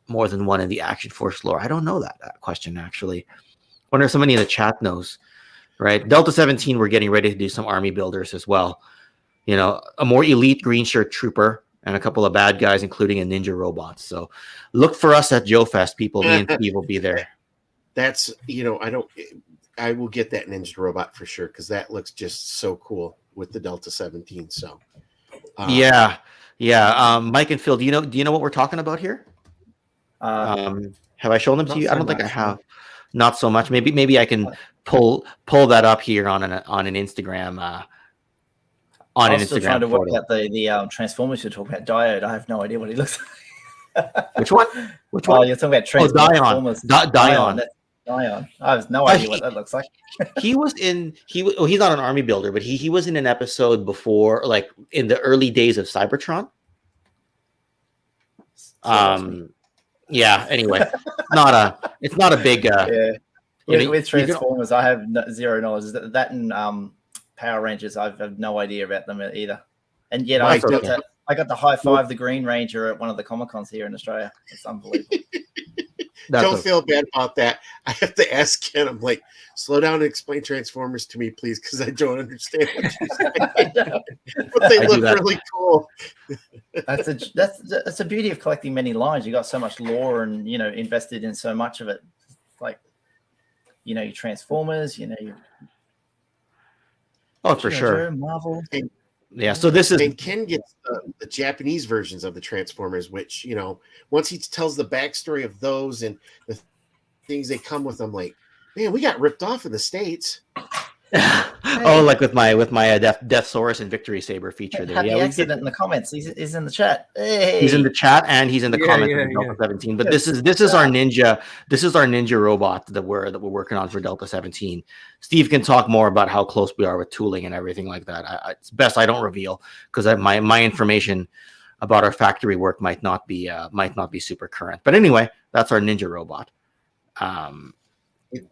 more than one in the Action Force lore. I don't know that question, actually. Wonder if somebody in the chat knows, right? Delta 17, we're getting ready to do some army builders as well. You know, a more elite green shirt trooper and a couple of bad guys, including a ninja robot. So look for us at Joe Fest, people. Me and Steve will be there. That's, I will get that ninja robot for sure, because that looks just so cool with the Delta 17. So yeah. Mike and Phil, do you know what we're talking about here? Have I shown them to you? I don't think I have. Not so much. Maybe I can pull that up here on an Instagram on I an was still Instagram trying to work photo. out the Transformers you're talking about. Diode. I have no idea what he looks like. Which one? Which Oh, one? you're talking about Oh, Dion. Transformers. Dion. That's Dion. I have no idea what that looks like. He was in he's not an army builder, but he was in an episode before, like in the early days of Cybertron. Yeah, anyway, it's not a big yeah. you With Transformers, I have zero knowledge. That and Power Rangers, I have no idea about them either. And yet I got the high five the Green Ranger at one of the Comic Cons here in Australia. It's unbelievable. Don't feel bad about that. I have to ask Ken. I'm like, slow down and explain Transformers to me, please, because I don't understand what you're saying. But they look really cool. That's the beauty of collecting many lines. You got so much lore and invested in so much of it. Like your Transformers, for sure. Marvel. Yeah, so this is... And Ken gets the Japanese versions of the Transformers, which, once he tells the backstory of those and the things they come with, I'm like, man, we got ripped off in the States. Oh, like with my Deathsaurus and Victory Saber feature there. Happy accident in the comments. He's in the chat. Hey. He's in the chat and he's in the comments of Delta 17. But this is our ninja. This is our ninja robot that we're working on for Delta 17. Steve can talk more about how close we are with tooling and everything like that. It's best I don't reveal because my information about our factory work might not be super current. But anyway, that's our ninja robot.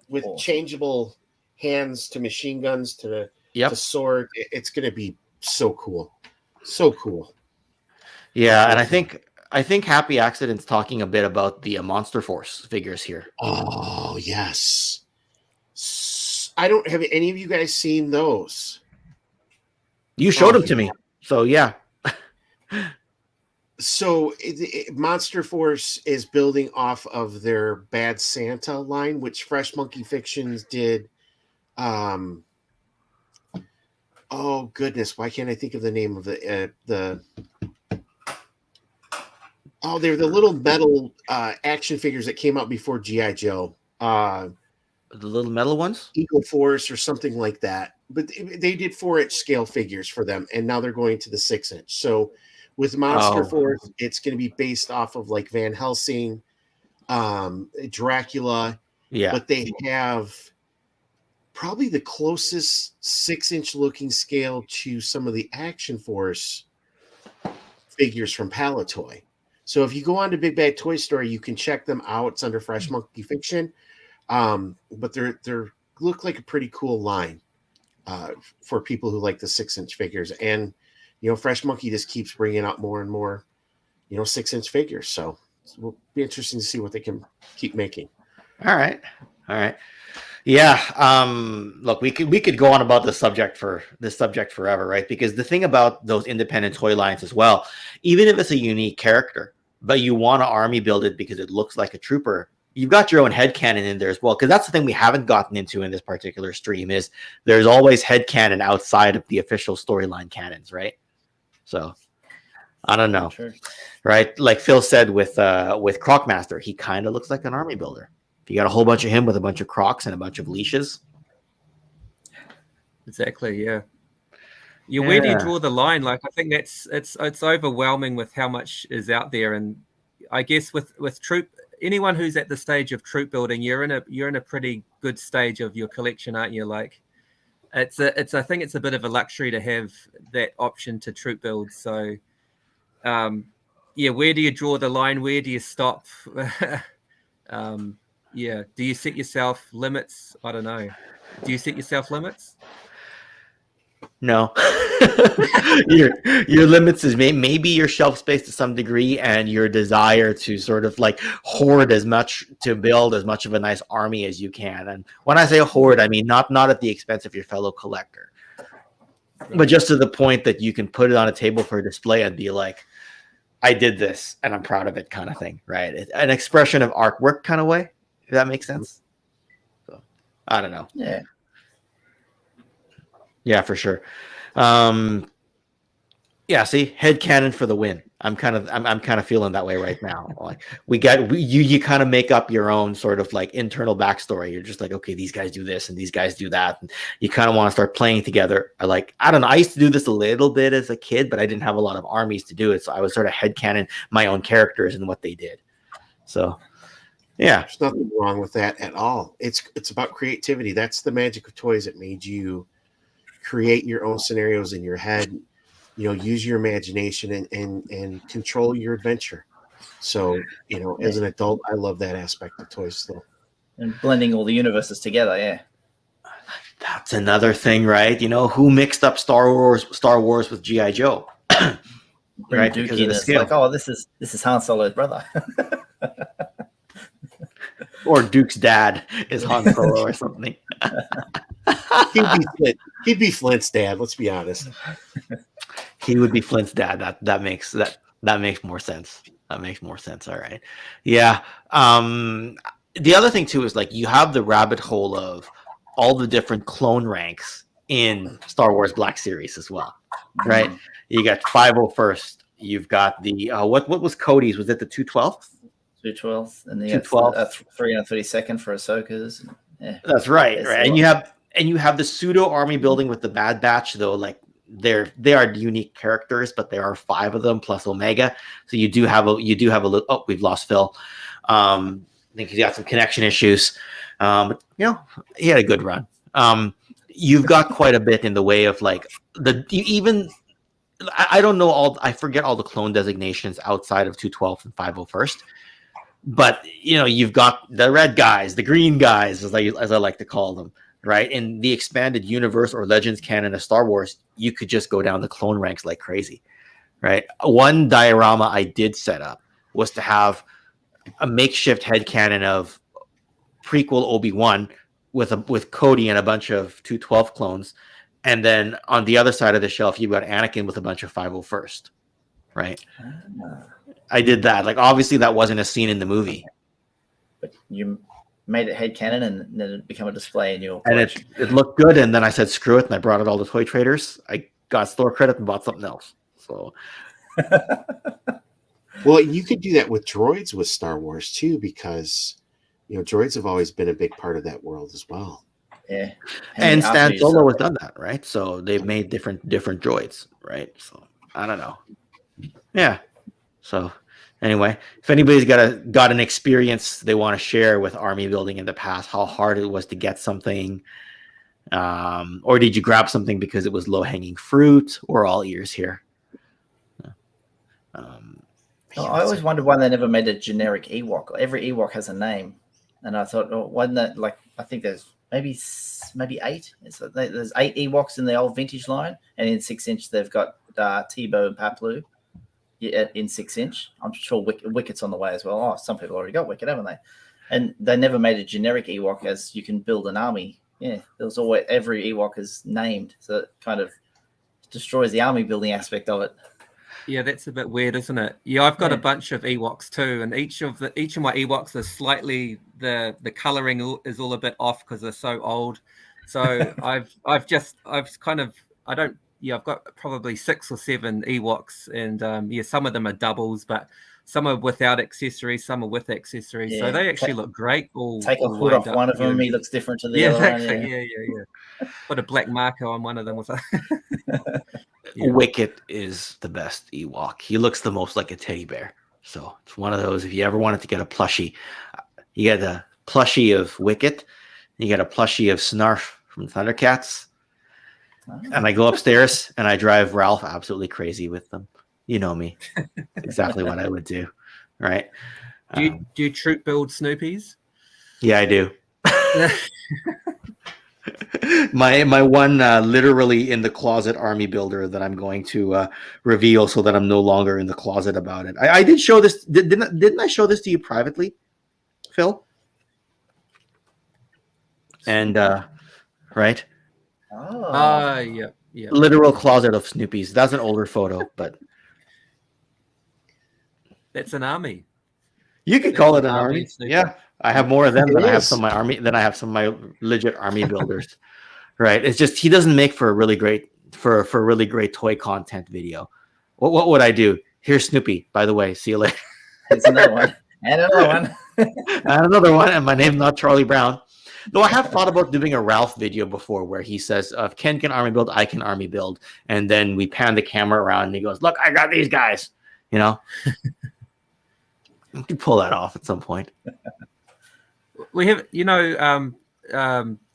With changeable hands to machine guns to sword, it's going to be so cool. Yeah, and I think Happy Accident's talking a bit about the Monster Force figures here. Oh yes, I don't have any of you guys seen those. You showed them to me, so yeah. So Monster Force is building off of their Bad Santa line, which Fresh Monkey Fictions did. Oh goodness, why can't I think of the name of they're the little metal action figures that came out before G.I. Joe. The little metal ones? Eagle Force or something like that. But they did 4-inch scale figures for them, and now they're going to the 6-inch. So with Monster Force, it's going to be based off of like Van Helsing, Dracula. Yeah. But they have probably the closest 6-inch looking scale to some of the Action Force figures from Palatoy. So if you go on to Big Bad Toy Store, you can check them out. It's under Fresh Monkey Fiction. But they're look like a pretty cool line for people who like the 6-inch figures. And Fresh Monkey just keeps bringing out more and more 6-inch figures. So it will be interesting to see what they can keep making. All right. Yeah. Look, we could go on about this subject forever, right? Because the thing about those independent toy lines as well, even if it's a unique character, but you want to army build it because it looks like a trooper, you've got your own headcanon in there as well. Because that's the thing we haven't gotten into in this particular stream is there's always headcanon outside of the official storyline canons, right? So I don't know, right? Like Phil said with Crocmaster, he kind of looks like an army builder. If you got a whole bunch of him with a bunch of Crocs and a bunch of leashes. Exactly, yeah. Where do you draw the line? Like, I think it's overwhelming with how much is out there, and I guess with anyone who's at the stage of troop building, you're in a pretty good stage of your collection, aren't you? Like, I think it's a bit of a luxury to have that option to troop build. So, where do you draw the line? Where do you stop? Do you set yourself limits? I don't know. Do you set yourself limits? No. your limits is maybe your shelf space to some degree and your desire to sort of like hoard to build as much of a nice army as you can. And when I say hoard, I mean not at the expense of your fellow collector, but just to the point that you can put it on a table for display and be like, I did this and I'm proud of it kind of thing, right? It's an expression of artwork kind of way, if that makes sense. So, I don't know. Yeah, for sure. See, headcanon for the win. I'm kind of feeling that way right now. Like you kind of make up your own sort of like internal backstory. You're just like, okay, these guys do this and these guys do that, and you kind of want to start playing together. I don't know. I used to do this a little bit as a kid, but I didn't have a lot of armies to do it, so I was sort of headcanon my own characters and what they did. So, yeah, there's nothing wrong with that at all. It's about creativity. That's the magic of toys. That made you create your own scenarios in your head. Use your imagination and control your adventure. So, as an adult, I love that aspect of toys still. And blending all the universes together, yeah. That's another thing, right? Who mixed up Star Wars with G.I. Joe? Right? Duke in, it's like, oh, this is Han Solo's brother. Or Duke's dad is Han Solo or something. He'd be Flint's dad, let's be honest. He would be Flint's dad. That makes more sense. That makes more sense. All right. Yeah. The other thing too is like you have the rabbit hole of all the different clone ranks in Star Wars Black Series as well. Right? You got 501st. You've got the what was Cody's? Was it the 212th? 212th, and the 212th. 332nd for Ahsoka's. Yeah. That's right. Right. And you have the pseudo army building with the Bad Batch, though, like they are unique characters, but there are 5 of them plus Omega. So you do have a little. Oh, we've lost Phil. I think he's got some connection issues. But he had a good run. You've got quite a bit in the way of like I don't know I forget all the clone designations outside of 212 and 501st. But you've got the red guys, the green guys, as I like to call them, right? In the expanded universe or Legends canon of Star Wars, you could just go down the clone ranks like crazy, right? One diorama I did set up was to have a makeshift headcanon of prequel Obi-Wan with Cody and a bunch of 212 clones, and then on the other side of the shelf, you've got Anakin with a bunch of 501st, right? I did that. Like, obviously, that wasn't a scene in the movie. But you made it headcanon and then it became a display in your collection. And it looked good, and then I said, screw it, and I brought it all to Toy Traders. I got store credit and bought something else. So, well, you could do that with droids with Star Wars, too, because, droids have always been a big part of that world as well. Yeah. And Stan Solo has done that, right? So they've made different droids, right? So, I don't know. Yeah. So anyway, if anybody's got an experience they want to share with army building in the past, how hard it was to get something, or did you grab something because it was low-hanging fruit, or all ears here? I always wondered why they never made a generic Ewok. Every Ewok has a name, and I thought, why didn't that? Like, I think there's maybe 8. There's 8 Ewoks in the old vintage line, and in 6-inch they've got Tebow and Paplu. In 6-inch, I'm sure Wicket's on the way as well. Oh, some people already got Wicket, haven't they? And they never made a generic Ewok as you can build an army. Yeah, there was always every Ewok is named, so it kind of destroys the army building aspect of it. Yeah, that's a bit weird, isn't it? Yeah, I've got a bunch of Ewoks too, and each of my Ewoks is slightly the coloring is all a bit off because they're so old. So I've got probably 6 or 7 Ewoks, and some of them are doubles, but some are without accessories, some are with accessories. Yeah. So they actually look great. Take a hood off one of them, he looks different to the other. Exactly. Yeah. Put a black marker on one of them. Wicket is the best Ewok. He looks the most like a teddy bear. So it's one of those, if you ever wanted to get a plushie, you get a plushie of Wicket, you get a plushie of Snarf from Thundercats. And I go upstairs and I drive Ralph absolutely crazy with them. You know me. Exactly what I would do. Right. Do you troop build Snoopies? Yeah, I do. my one literally in the closet army builder that I'm going to reveal so that I'm no longer in the closet about it. I did show this. Didn't I show this to you privately, Phil? And right. Yeah. Literal closet of Snoopies. That's an older photo, but that's an army. You could call it an army. Yeah, I have more of them than I have some of my army. Than I have some of my legit army builders. Right. It's just he doesn't make for a really great toy content video. What would I do? Here's Snoopy, by the way. See you later. It's another one. And another one. And another one, and my name's not Charlie Brown. Though I have thought about doing a Ralph video before where he says, if Ken can army build, I can army build. And then we pan the camera around and he goes, look, I got these guys. You know? You can pull that off at some point. We have, the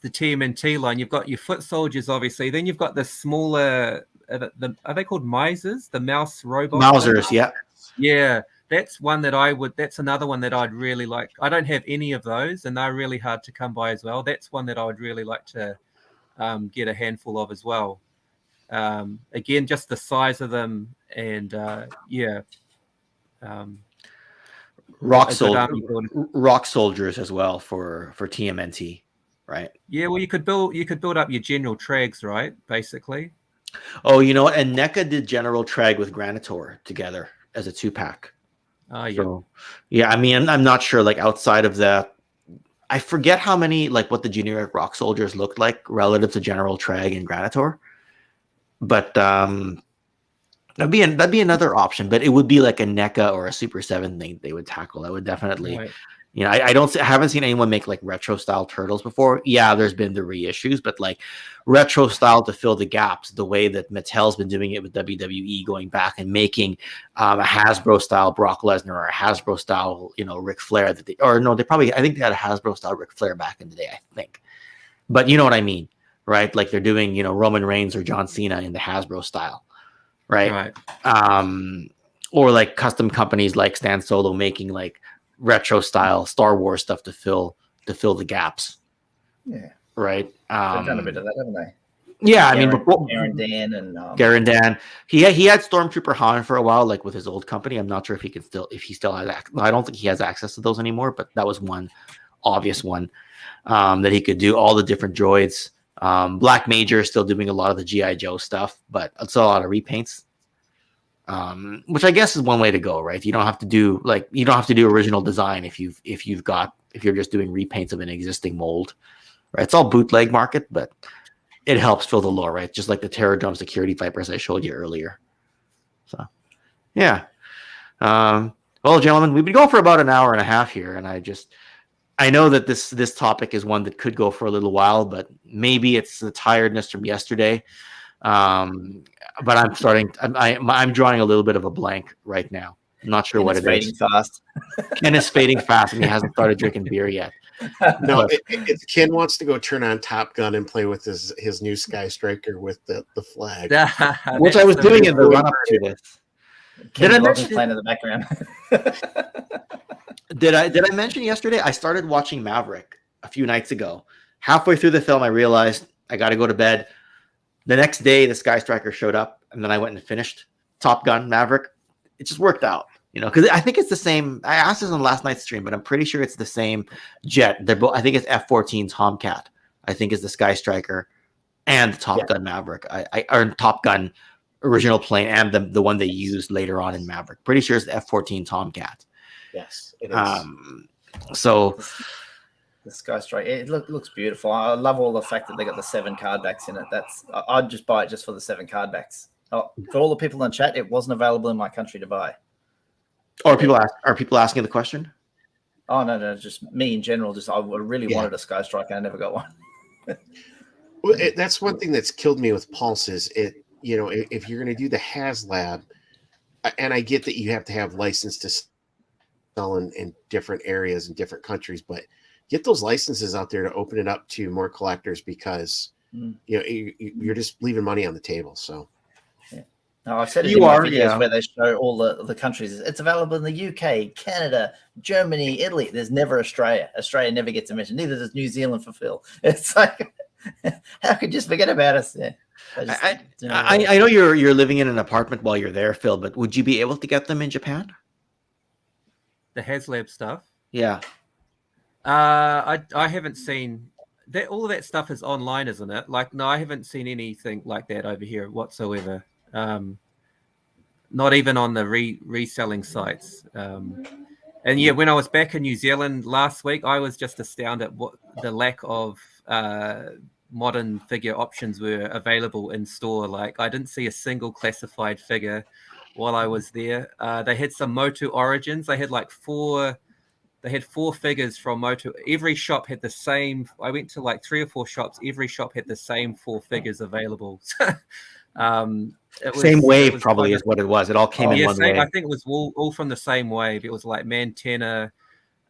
TMNT line. You've got your foot soldiers, obviously. Then you've got the smaller, are they called Misers? The mouse robots? Mausers, yeah. Yeah. That's another one that I'd really like. I don't have any of those, and they're really hard to come by as well. That's one that I would really like to get a handful of as well. Again, just the size of them, and rock soldiers as well for TMNT, right? Yeah, well, you could build up your general trags, right? Basically. Oh, you know what? And NECA did general trag with Granitor together as a 2-pack. Yeah. So, yeah, I mean, I'm not sure, like, outside of that, I forget how many, like, what the generic rock soldiers looked like relative to General Trag and Granitor. But that'd be another option, but it would be like a NECA or a Super 7 thing they would tackle. That would definitely, right. I haven't seen anyone make like retro style turtles before. Yeah, there's been the reissues, but like retro style to fill the gaps, the way that Mattel's been doing it with WWE, going back and making a Hasbro style Brock Lesnar or a Hasbro style, Ric Flair I think they had a Hasbro style Ric Flair back in the day, I think. But you know what I mean, right? Like they're doing, Roman Reigns or John Cena in the Hasbro style, right? Or like custom companies like Stan Solo making like retro style Star Wars stuff to fill the gaps. Yeah. Right. They've done a bit of that, haven't they? Yeah, I mean, before Dan and Dan, he had Stormtrooper Han for a while, like with his old company. I'm not sure if he still has access. I don't think he has access to those anymore, but that was one obvious one that he could do all the different droids. Black Major is still doing a lot of the G.I. Joe stuff, but it's a lot of repaints. Which I guess is one way to go, right? You don't have to do original design if you're just doing repaints of an existing mold, right? It's all bootleg market, but it helps fill the lore, right? Just like the Terrordrome security vipers I showed you earlier. So, yeah. Well, gentlemen, we've been going for about an hour and a half here, and I know that this topic is one that could go for a little while, but maybe it's the tiredness from yesterday. But I'm drawing a little bit of a blank right now. I'm not sure what it is. Fast. Ken is fading fast, and he hasn't started drinking beer yet. No, Ken wants to go turn on Top Gun and play with his new Sky Striker with the flag. Which I was doing in the run-up to this. Did I mention playing in the background? Did I mention yesterday? I started watching Maverick a few nights ago. Halfway through the film, I realized I got to go to bed. The next day, the Sky Striker showed up, and then I went and finished Top Gun Maverick. It just worked out, because I think it's the same. I asked this on last night's stream, but I'm pretty sure it's the same jet. They're both. I think it's F-14 Tomcat. I think is the Sky Striker and Top Gun Maverick. Or Top Gun original plane and the one they used later on in Maverick. Pretty sure it's the F-14 Tomcat. Yes, it is. So. The Sky Strike, it looks beautiful. I love all the fact that they got the 7 card backs in it. I'd just buy it just for the 7 card backs. Oh, for all the people in chat, it wasn't available in my country to buy. Are people asking the question? Oh no, just me in general. I really wanted a Sky Strike, and I never got one. Well, that's one thing that's killed me with Pulse is if you're going to do the HasLab, and I get that you have to have license to sell in different areas in different countries, but get those licenses out there to open it up to more collectors because you're just leaving money on the table. So, no, I've said it in my videos where they show all the countries. It's available in the UK, Canada, Germany, Italy. There's never Australia. Australia never gets a mention. Neither does New Zealand for Phil. It's like, how could you just forget about us? Yeah. I know you're living in an apartment while you're there, Phil, but would you be able to get them in Japan? The HasLab stuff? Yeah. I haven't seen that. All of that stuff is online, isn't it? Like, no, I haven't seen anything like that over here whatsoever. Not even on the reselling sites. And yeah, when I was back in New Zealand last week, I was just astounded at what the lack of modern figure options were available in store. Like, I didn't see a single classified figure. while I was there. They had some Motu Origins. They had like 4 figures from Motu. Every shop had the same. I went to like 3 or 4 shops. Every shop had the same 4 figures available. Same wave probably is what it was. It all came in one wave. I think it was all from the same wave. It was like Mantenna,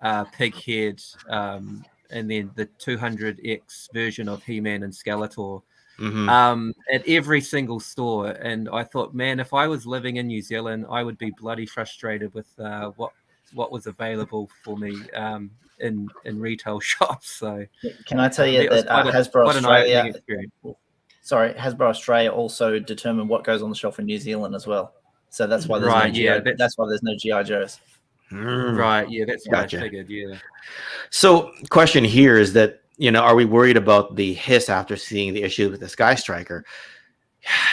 Pighead, and then the 200X version of He-Man and Skeletor. At every single store. And I thought, man, if I was living in New Zealand, I would be bloody frustrated with what was available for me in retail shops. So can I tell you that Hasbro Australia? Sorry, Hasbro Australia also determine what goes on the shelf in New Zealand as well. So that's why there's that's why there's no GI Joes. Right. Yeah, that's what I figured. Yeah. So, question here is that, are we worried about the hiss after seeing the issues with the Sky Striker?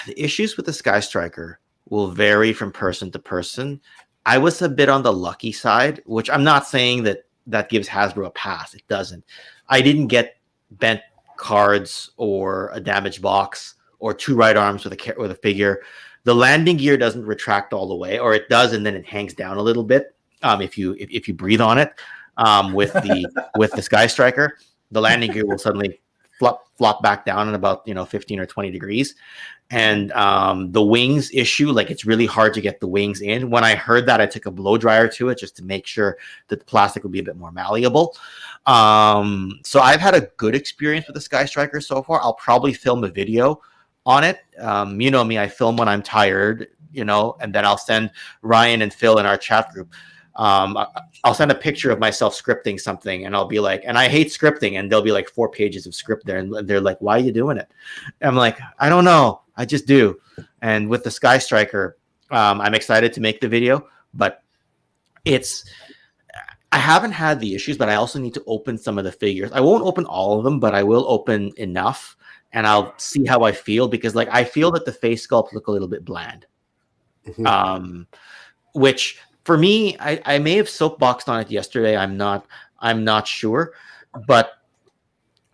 The issues with the Sky Striker will vary from person to person. I was a bit on the lucky side, which I'm not saying that gives Hasbro a pass. It doesn't. I didn't get bent cards or a damaged box or 2 right arms with a figure. The landing gear doesn't retract all the way, or it does, and then it hangs down a little bit. If you breathe on it, with the Sky Striker, the landing gear will suddenly flop back down in about 15 or 20 degrees. And the wings issue, like, it's really hard to get the wings in. When I heard that, I took a blow dryer to it just to make sure that the plastic would be a bit more malleable. So I've had a good experience with the Sky Striker so far. I'll probably film a video on it. You know me, I film when I'm tired, and then I'll send Ryan and Phil in our chat group. I'll send a picture of myself scripting something, and I'll be like, and I hate scripting, and there'll be like 4 pages of script there, and they're like, why are you doing it? And I'm like, I don't know, I just do. And with the Sky Striker, I'm excited to make the video, but I haven't had the issues, but I also need to open some of the figures. I won't open all of them, but I will open enough, and I'll see how I feel, because like I feel that the face sculpts look a little bit bland. Which for me, I may have soapboxed on it yesterday. I'm not sure, but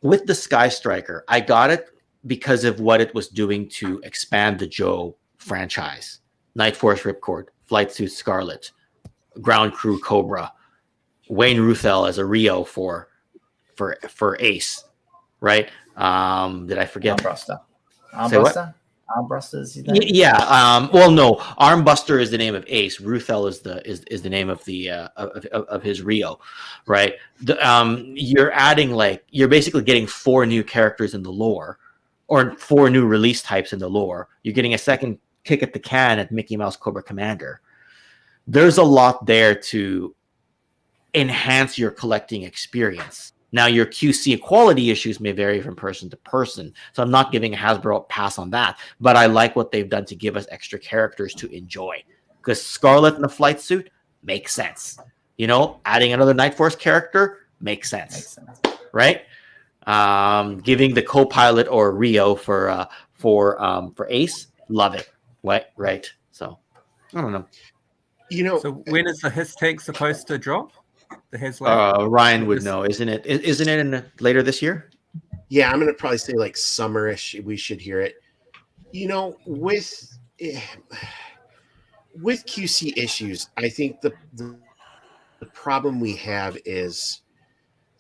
with the Sky Striker, I got it because of what it was doing to expand the Joe franchise. Night Force Ripcord, Flight Suit Scarlet, Ground Crew Cobra, Wayne Ruthell as a Rio for Ace, right? Did I forget? Armbruster? Armbruster is his name? Yeah. Well, no. Armbuster is the name of Ace. Ruthell is the name of the of his Rio, right? You're adding, like, you're basically getting 4 new characters in the lore, or 4 new release types in the lore. You're getting a second kick at the can at Mickey Mouse Cobra Commander. There's a lot there to enhance your collecting experience. Now, your QC quality issues may vary from person to person, so I'm not giving Hasbro a pass on that, but I like what they've done to give us extra characters to enjoy, because Scarlet in the flight suit makes sense. Adding another Night Force character makes sense. Right? Giving the co-pilot or Rio for Ace, love it. Right? So, I don't know. So when is the Hiss tank supposed to drop? The HasLab? Ryan would know, isn't it? Isn't it in later this year? Yeah, I'm gonna probably say like summerish. We should hear it. With QC issues, I think the problem we have is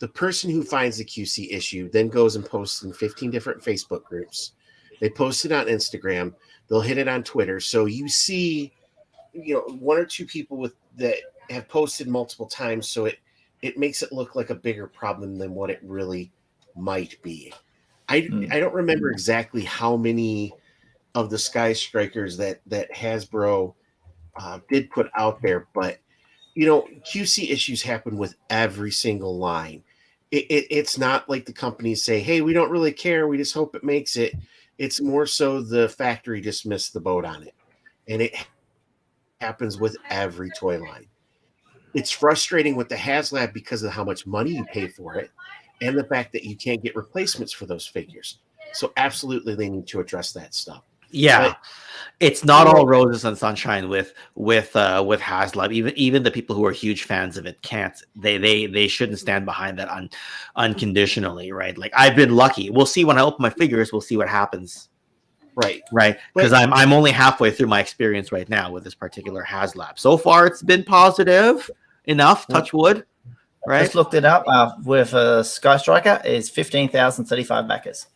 the person who finds the QC issue then goes and posts in 15 different Facebook groups. They post it on Instagram. They'll hit it on Twitter. So you see, 1 or 2 people that have posted multiple times, so it makes it look like a bigger problem than what it really might be. I don't remember exactly how many of the Sky Strikers that Hasbro did put out there, but QC issues happen with every single line. It's not like the companies say, hey, we don't really care, we just hope it makes it. It's more so the factory just missed the boat on it, and it happens with every toy line. It's frustrating with the HasLab because of how much money you pay for it and the fact that you can't get replacements for those figures. So absolutely they need to address that stuff. Yeah. But it's not all roses and sunshine with HasLab. Even the people who are huge fans of it can't. They shouldn't stand behind that unconditionally, right? Like, I've been lucky. We'll see when I open my figures, we'll see what happens. Right. Because I'm only halfway through my experience right now with this particular HasLab. So far, it's been positive enough. Touch wood. Right. Just looked it up. With Sky Striker is 15,035 backers.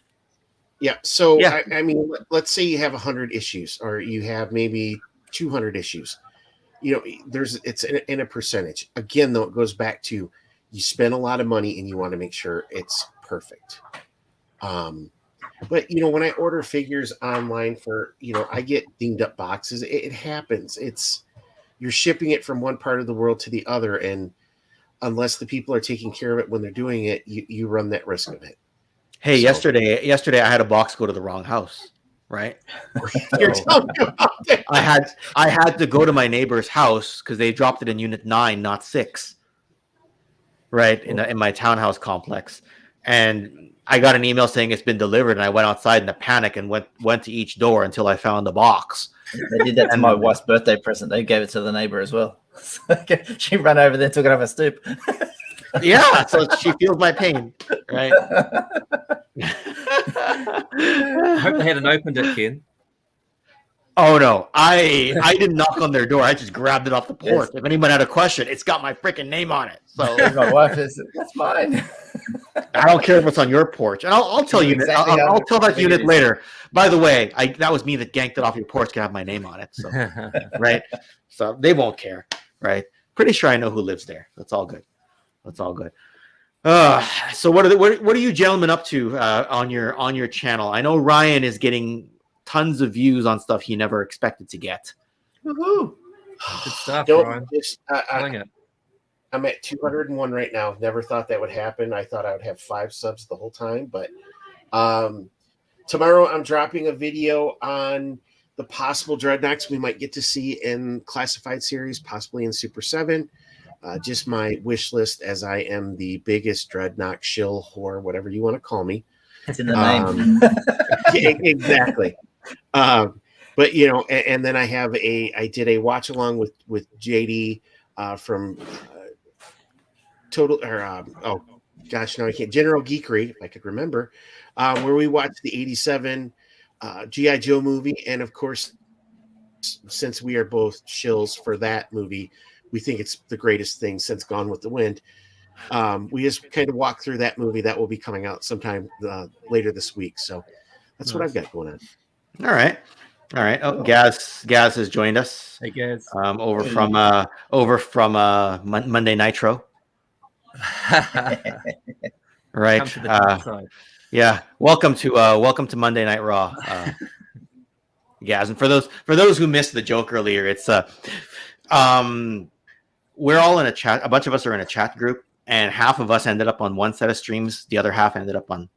Yeah. So I mean, let's say you have 100 issues, or you have maybe 200 issues. You know, it's in a percentage. Again, though, it goes back to you spend a lot of money and you want to make sure it's perfect. But you know, when I order figures online for, you know, I get dinged up boxes. It happens. You're shipping it from one part of the world to the other, and unless the people are taking care of it when they're doing it, you run that risk of it. Hey, yesterday I had a box go to the wrong house. Right. You're telling me about that. I had to go to my neighbor's house because they dropped it in Unit 9, not 6. Right, in my townhouse complex, and I got an email saying it's been delivered, and I went outside in a panic and went to each door until I found the box. They did that to my wife's birthday present. They gave it to the neighbor as well. She ran over there, took it off her stoop. Yeah, so she feels my pain, right? I hope they hadn't opened it, Ken. Oh no, I didn't knock on their door. I just grabbed it off the porch. If anyone had a question, it's got my freaking name on it. So my wife is, that's mine. I don't care if it's on your porch, and I'll tell you. Exactly I'll tell that unit later. By the way, that was me that ganked it off your porch. Can have my name on it. So right, so they won't care. Right, pretty sure I know who lives there. That's all good. That's all good. So what are you gentlemen up to on your channel? I know Ryan is getting tons of views on stuff he never expected to get. Woohoo! Good stuff, Ryan. I'm at 201 right now. Never thought that would happen. I thought I would have 5 subs the whole time, but tomorrow I'm dropping a video on the possible dreadnoughts we might get to see in classified series, possibly in Super 7. Just my wish list, as I am the biggest dreadnought shill whore, whatever you want to call me. It's in the name. Exactly. But you know, and then I did a watch along with JD from General Geekery, if I could remember, where we watched the 87 G.I. Joe movie, and of course, since we are both shills for that movie, we think it's the greatest thing since Gone with the Wind. We just kind of walked through that movie. That will be coming out sometime later this week. So that's what I've got going on. All right. Oh, Gazz has joined us. Hey, Gazz. Over from Monday Nitro. Right. Yeah. Welcome to Monday Night Raw. Gazz. And for those who missed the joke earlier, it's we're all in a chat. A bunch of us are in a chat group, and half of us ended up on one set of streams. The other half ended up on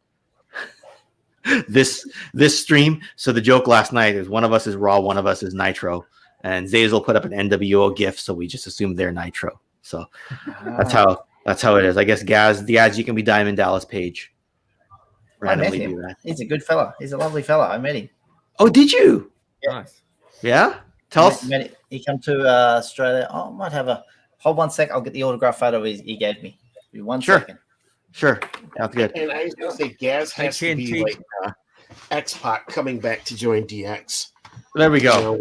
this stream. So the joke last night is one of us is Raw, one of us is Nitro, and Zazel put up an NWO GIF, so we just assumed they're Nitro. So that's how it is. I guess Gazz, you can be Diamond Dallas Page. Randomly do that. He's a good fella. He's a lovely fella. I met him. Oh, did you? Yeah. Nice. Yeah. Tell us. He came to Australia. Oh, I might have hold 1 sec. I'll get the autograph photo he gave me. Be 1 second. Sure. That's good. And I was going to say, Gazz has to be like X-Pac coming back to join DX. There we go.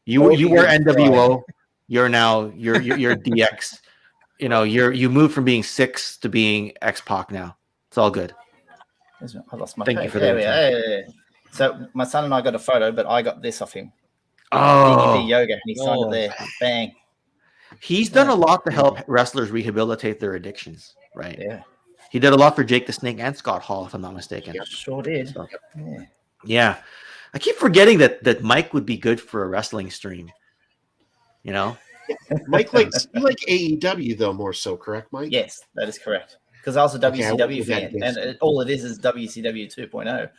You were NWO. You're now you're DX. You know, you moved from being 6 to being X-Pac now. It's all good. I lost my Thank you for that. Yeah. So my son and I got a photo, but I got this off him. Oh, DDP yoga. He signed it there. Bang. He's done a lot to help wrestlers rehabilitate their addictions, right? Yeah. He did a lot for Jake the Snake and Scott Hall, if I'm not mistaken. Sure did. So, yeah. I keep forgetting that Mike would be good for a wrestling stream. You know? Mike you like AEW though more so, correct, Mike? Yes, that is correct. Because I was a WCW fan, and all it is WCW 2.0.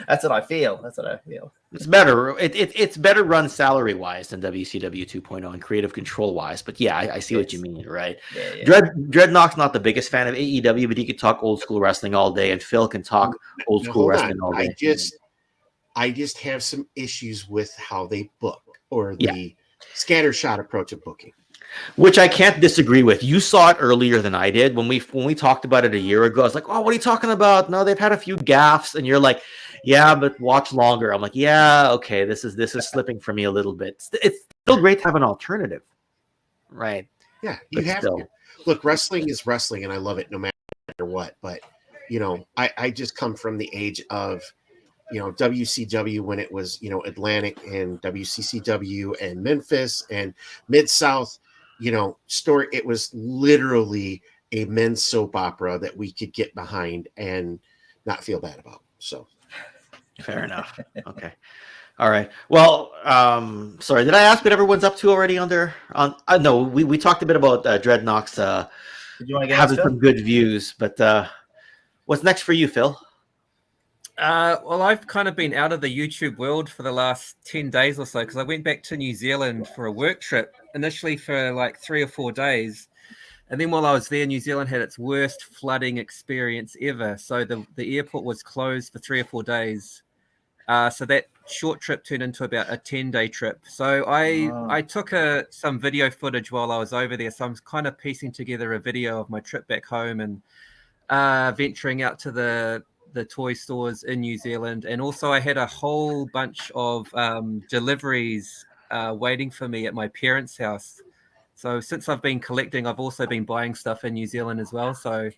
That's what I feel. It's better. It's better run salary wise than WCW 2.0 and creative control wise. But yeah, I see what you mean, right? Yeah. Dreadnought's not the biggest fan of AEW, but he could talk old school wrestling all day, and Phil can talk old school wrestling all day. I just have some issues with how they book or the scattershot approach of booking. Which I can't disagree with. You saw it earlier than I did when we talked about it a year ago. I was like, "Oh, what are you talking about? No, they've had a few gaffes," and you're like, "Yeah, but watch longer." I'm like, "Yeah, okay, this is slipping for me a little bit." It's still great to have an alternative, right? Yeah, you But have still. to. Look, wrestling is wrestling, and I love it no matter what. But I just come from the age of WCW when it was Atlantic, and WCCW and Memphis and Mid-South. Story. It was literally a men's soap opera that we could get behind and not feel bad about. So Fair enough. Okay. All right. Well, sorry. Did I ask what everyone's up to already no, we talked a bit about Dreadnoks Did you want to get having us, Phil? some good views, but what's next for you, Phil? Well, I've kind of been out of the YouTube world for the last 10 days or so because I went back to New Zealand for a work trip, initially for like 3 or 4 days. And then while I was there, New Zealand had its worst flooding experience ever. So the airport was closed for 3 or 4 days. So that short trip turned into about a 10-day trip. So I took some video footage while I was over there. So I'm kind of piecing together a video of my trip back home and venturing out to the toy stores in New Zealand. And also I had a whole bunch of deliveries waiting for me at my parents' house. So since I've been collecting, I've also been buying stuff in New Zealand as well. So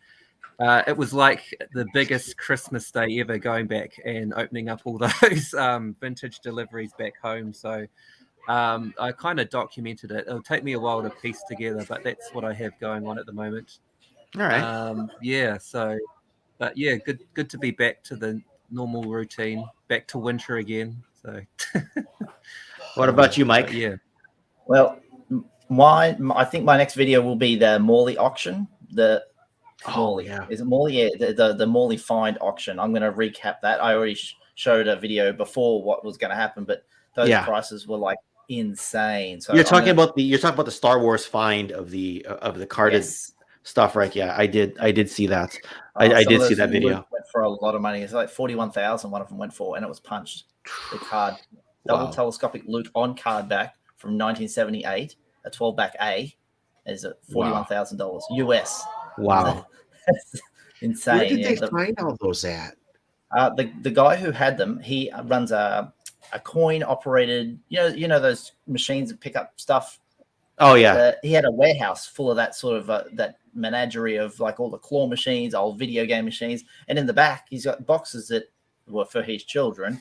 it was like the biggest Christmas day ever, going back and opening up all those vintage deliveries back home. So I kind of documented it. It'll take me a while to piece together, but that's what I have going on at the moment. All right. Yeah. So, but yeah, good to be back to the normal routine, back to winter again. So, What about you, Mike? Yeah. Well, I think my next video will be the Morley auction. Morley. Yeah. Is it Morley? Yeah, the Morley find auction. I'm going to recap that. I already showed a video before what was going to happen, but those prices were like insane. So you're talking about the Star Wars find of the carded stuff, right? Yeah, I did see that. I did see that video. Went for a lot of money. It's like 41,000. One of them went for, and it was punched. The card, double telescopic loot on card back from 1978, a 12 back A, is at $41,000 US. Wow. That's insane. Where did they find all those at? The guy who had them, he runs a coin operated, you know those machines that pick up stuff. Oh yeah. He had a warehouse full of that sort of that menagerie of like all the claw machines, old video game machines, and in the back he's got boxes that were for his children.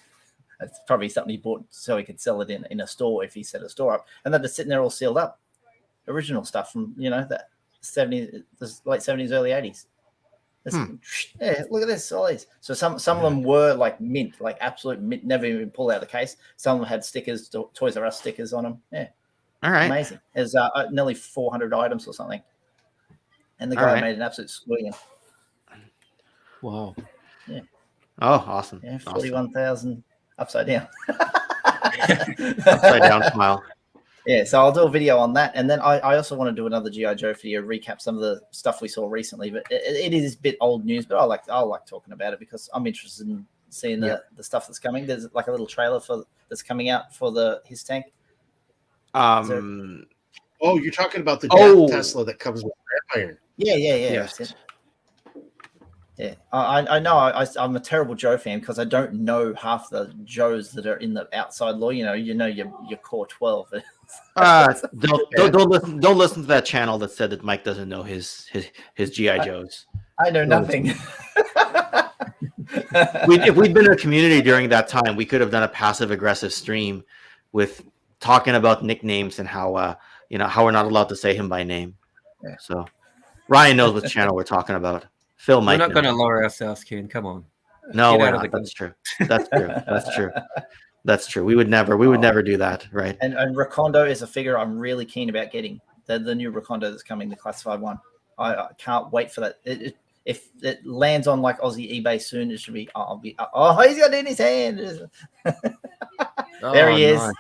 It's probably something he bought so he could sell it in a store if he set a store up, and they're just sitting there all sealed up, original stuff from that 70s, the late 70s, early 80s. Yeah, look at this, all these. So some of them were like mint, like absolute mint, never even pulled out of the case. Some of them had stickers, Toys R Us stickers on them. Yeah, all right, amazing. There's nearly 400 items or something, and the guy made an absolute squillion. Wow. Yeah. Oh, awesome. Yeah, 41,000 upside down. Upside down smile. Yeah, so I'll do a video on that, and then I also want to do another G.I. Joe video, recap some of the stuff we saw recently. But it is a bit old news, but I like talking about it because I'm interested in seeing the stuff that's coming. There's like a little trailer that's coming out for his tank. Oh, you're talking about the Tesla that comes with iron. Yeah. Yes. Yeah, I know. I'm a terrible Joe fan because I don't know half the Joes that are in the outside law. Your core 12. Don't listen to that channel that said that Mike doesn't know his GI Joes. I know nothing. If we'd been in a community during that time, we could have done a passive aggressive stream with talking about nicknames and how how we're not allowed to say him by name. Yeah. So Ryan knows what channel we're talking about. Phil might. We're not going to lower ourselves, Ken. Come on. No, we're not. That's true. That's true. We would never do that, right? And Rakondo is a figure I'm really keen about getting. The new Rakondo that's coming, the classified one. I can't wait for that. If it lands on like Aussie eBay soon, it should be. He's got it in his hand. There he is. Nice.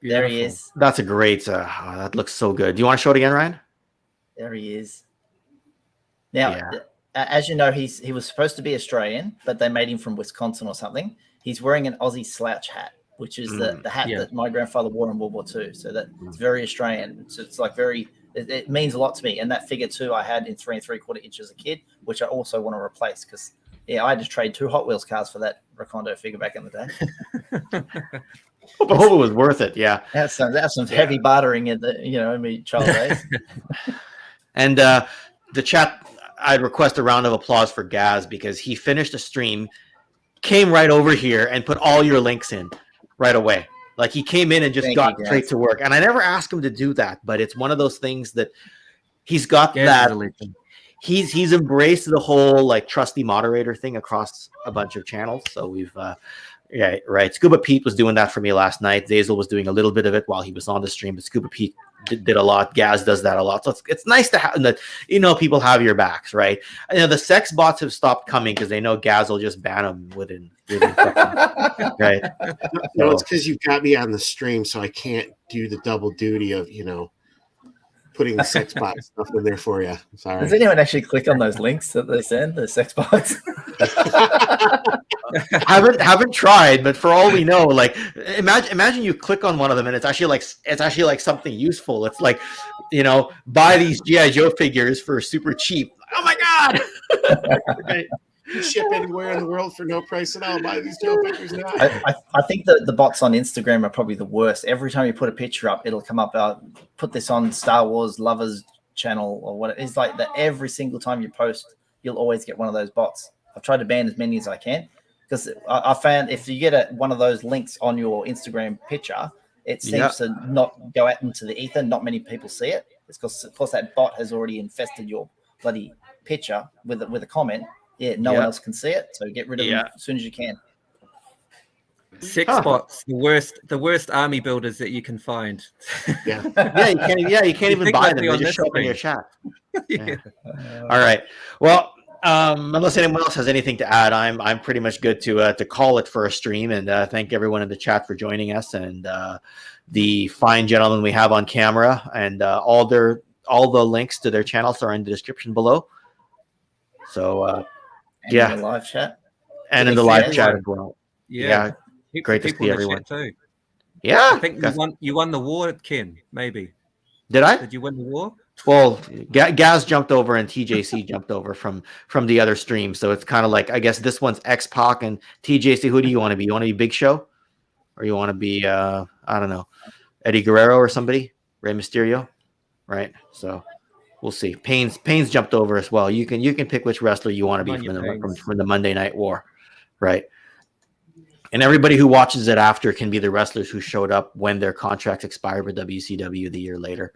There he is. That's a great. That looks so good. Do you want to show it again, Ryan? There he is. Now, as you know, he was supposed to be Australian, but they made him from Wisconsin or something. He's wearing an Aussie slouch hat, which is the hat that my grandfather wore in World War II. So that's very Australian. It's like very It means a lot to me. And that figure too, I had in 3 3/4 inch as a kid, which I also want to replace because I had to trade 2 Hot Wheels cars for that Recondo figure back in the day. I hope it was worth it. Yeah, That's some heavy bartering in the in my child days. And the chat, I'd request a round of applause for Gazz because he finished a stream, came right over here and put all your links in right away. Like he came in and just got straight to work. And I never asked him to do that, but it's one of those things that he's got that. He's embraced the whole like trusty moderator thing across a bunch of channels. So we've Scuba Pete was doing that for me last night. Zazel was doing a little bit of it while he was on the stream, but Scuba Pete did a lot. Gazz does that a lot. So it's nice to have that, people have your backs, right? The sex bots have stopped coming because they know Gazz will just ban them within right? No, it's because you've got me on the stream, so I can't do the double duty of, putting the sex bot stuff in there for you. I'm sorry. Does anyone actually click on those links that they send, the sex bots? haven't tried, but for all we know, like imagine you click on one of them and it's actually like something useful. It's like, buy these G.I. Joe figures for super cheap. Oh my god. Right. You ship anywhere in the world for no price at all. Buy these Joe figures now. I think that the bots on Instagram are probably the worst. Every time you put a picture up, it'll come up, put this on Star Wars Lovers channel or what. It's like that every single time you post, you'll always get one of those bots. I've tried to ban as many as I can because I found if you get one of those links on your Instagram picture, it seems to not go out into the ether. Not many people see it. It's because, of course, that bot has already infested your bloody picture with a comment. Yeah, no one else can see it, so get rid of them as soon as you can. Sex bots, the worst army builders that you can find. You can't even buy them. They just show up in your chat. All right. Well, unless anyone else has anything to add, I'm pretty much good to call it for a stream. And thank everyone in the chat for joining us and the fine gentlemen we have on camera. And all the links to their channels are in the description below. So. In the live chat. And in the live chat as well. Yeah. Great to see everyone. Too. Yeah. I think you won the war, Ken, maybe. Did I? Did you win the war? Well, Gaz jumped over and TJC jumped over from the other stream. So it's kind of like, I guess this one's X-Pac and TJC. Who do you want to be? You want to be Big Show? Or you want to be, I don't know, Eddie Guerrero or somebody? Rey Mysterio? Right? So we'll see. Payne's jumped over as well. You can pick which wrestler you want to be from the Monday Night War, right? And everybody who watches it after can be the wrestlers who showed up when their contracts expired with WCW the year later.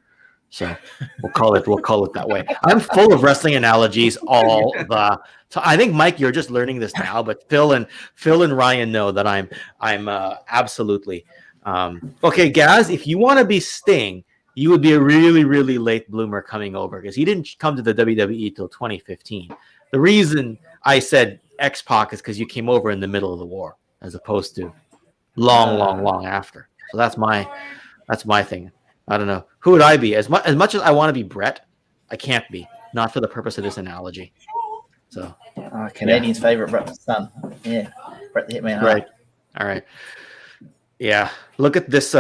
So we'll call it that way. I'm full of wrestling analogies all the time. I think Mike, you're just learning this now, but Phil and Ryan know that I'm absolutely okay. Gaz, if you want to be Sting, you would be a really, really late bloomer coming over because he didn't come to the WWE till 2015. The reason I said X-Pac is because you came over in the middle of the war as opposed to long after. So that's my thing. I don't know. Who would I be? As much as I want to be Brett, I can't be. Not for the purpose of this analogy. So Canadian's favorite Brett's son. Yeah. Brett the Hitman. Right. All right. Yeah. Look at this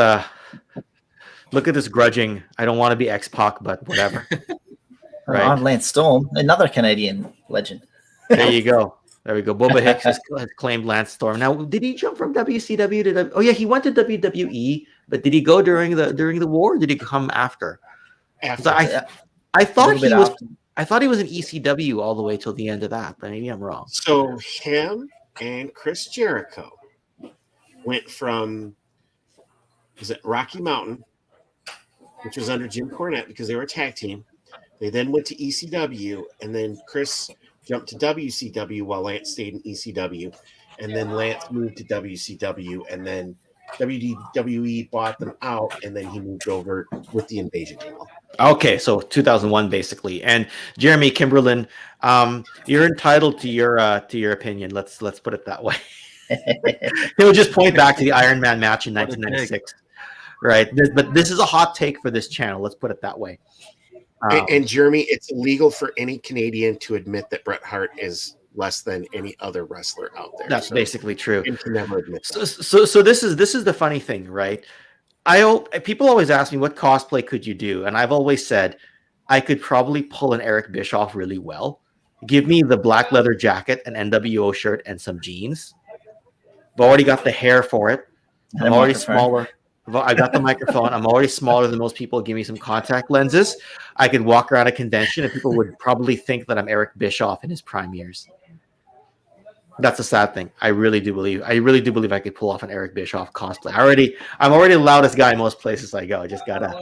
grudging. I don't want to be X-Pac, but whatever. Right. I'm Lance Storm, another Canadian legend. There you go. There we go. Boba Hicks has claimed Lance Storm. Now, did he jump from WCW to Oh yeah, he went to WWE, but did he go during the war? Or did he come after? After. I thought he was. I thought he was in ECW all the way till the end of that, but maybe I'm wrong. So him and Chris Jericho went from Rocky Mountain, which was under Jim Cornette because they were a tag team. They then went to ECW, and then Chris jumped to WCW while Lance stayed in ECW, and then Lance moved to WCW, and then WWE bought them out, and then he moved over with the Invasion angle. Okay, so 2001 basically. And Jeremy Kimberlin, you're entitled to your opinion. Let's put it that way. He'll just point back to the Iron Man match in 1996, right? But this is a hot take for this channel. Let's put it that way. And Jeremy, it's illegal for any Canadian to admit that Bret Hart is less than any other wrestler out there. That's basically true. You can never admit that. So this is the funny thing, right? People always ask me what cosplay could you do, and I've always said I could probably pull an Eric Bischoff really well. Give me the black leather jacket, an NWO shirt, and some jeans. I've already got the hair for it. I'm already smaller. I got the microphone. I'm already smaller than most people. Give me some contact lenses. I could walk around a convention, and people would probably think that I'm Eric Bischoff in his prime years. That's a sad thing. I really do believe I could pull off an Eric Bischoff cosplay. I'm already the loudest guy in most places I go. I just gotta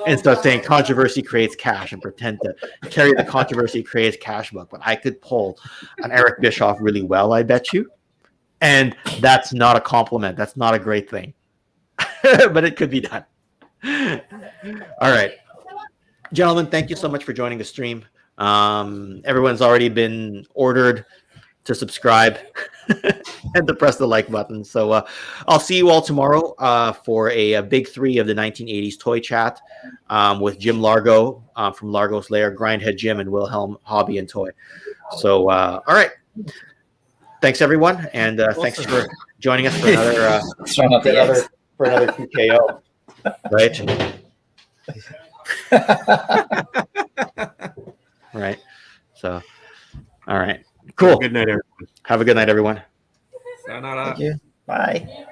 instead of saying controversy creates cash and pretend to carry the controversy creates cash book. But I could pull an Eric Bischoff really well, I bet you. And that's not a compliment. That's not a great thing. But it could be done. All right. Gentlemen, thank you so much for joining the stream. Everyone's already been ordered to subscribe and to press the like button. So I'll see you all tomorrow for a big 3 of the 1980s toy chat with Jim Largo from Largo's Lair, Grindhead Jim, and Wilhelm Hobby and Toy. So, all right. Thanks, everyone. And thanks for joining us for another TKO. Right? Right. So, all right. Cool. Good night, everyone. Have a good night, everyone. Sayonara. Thank you. Bye.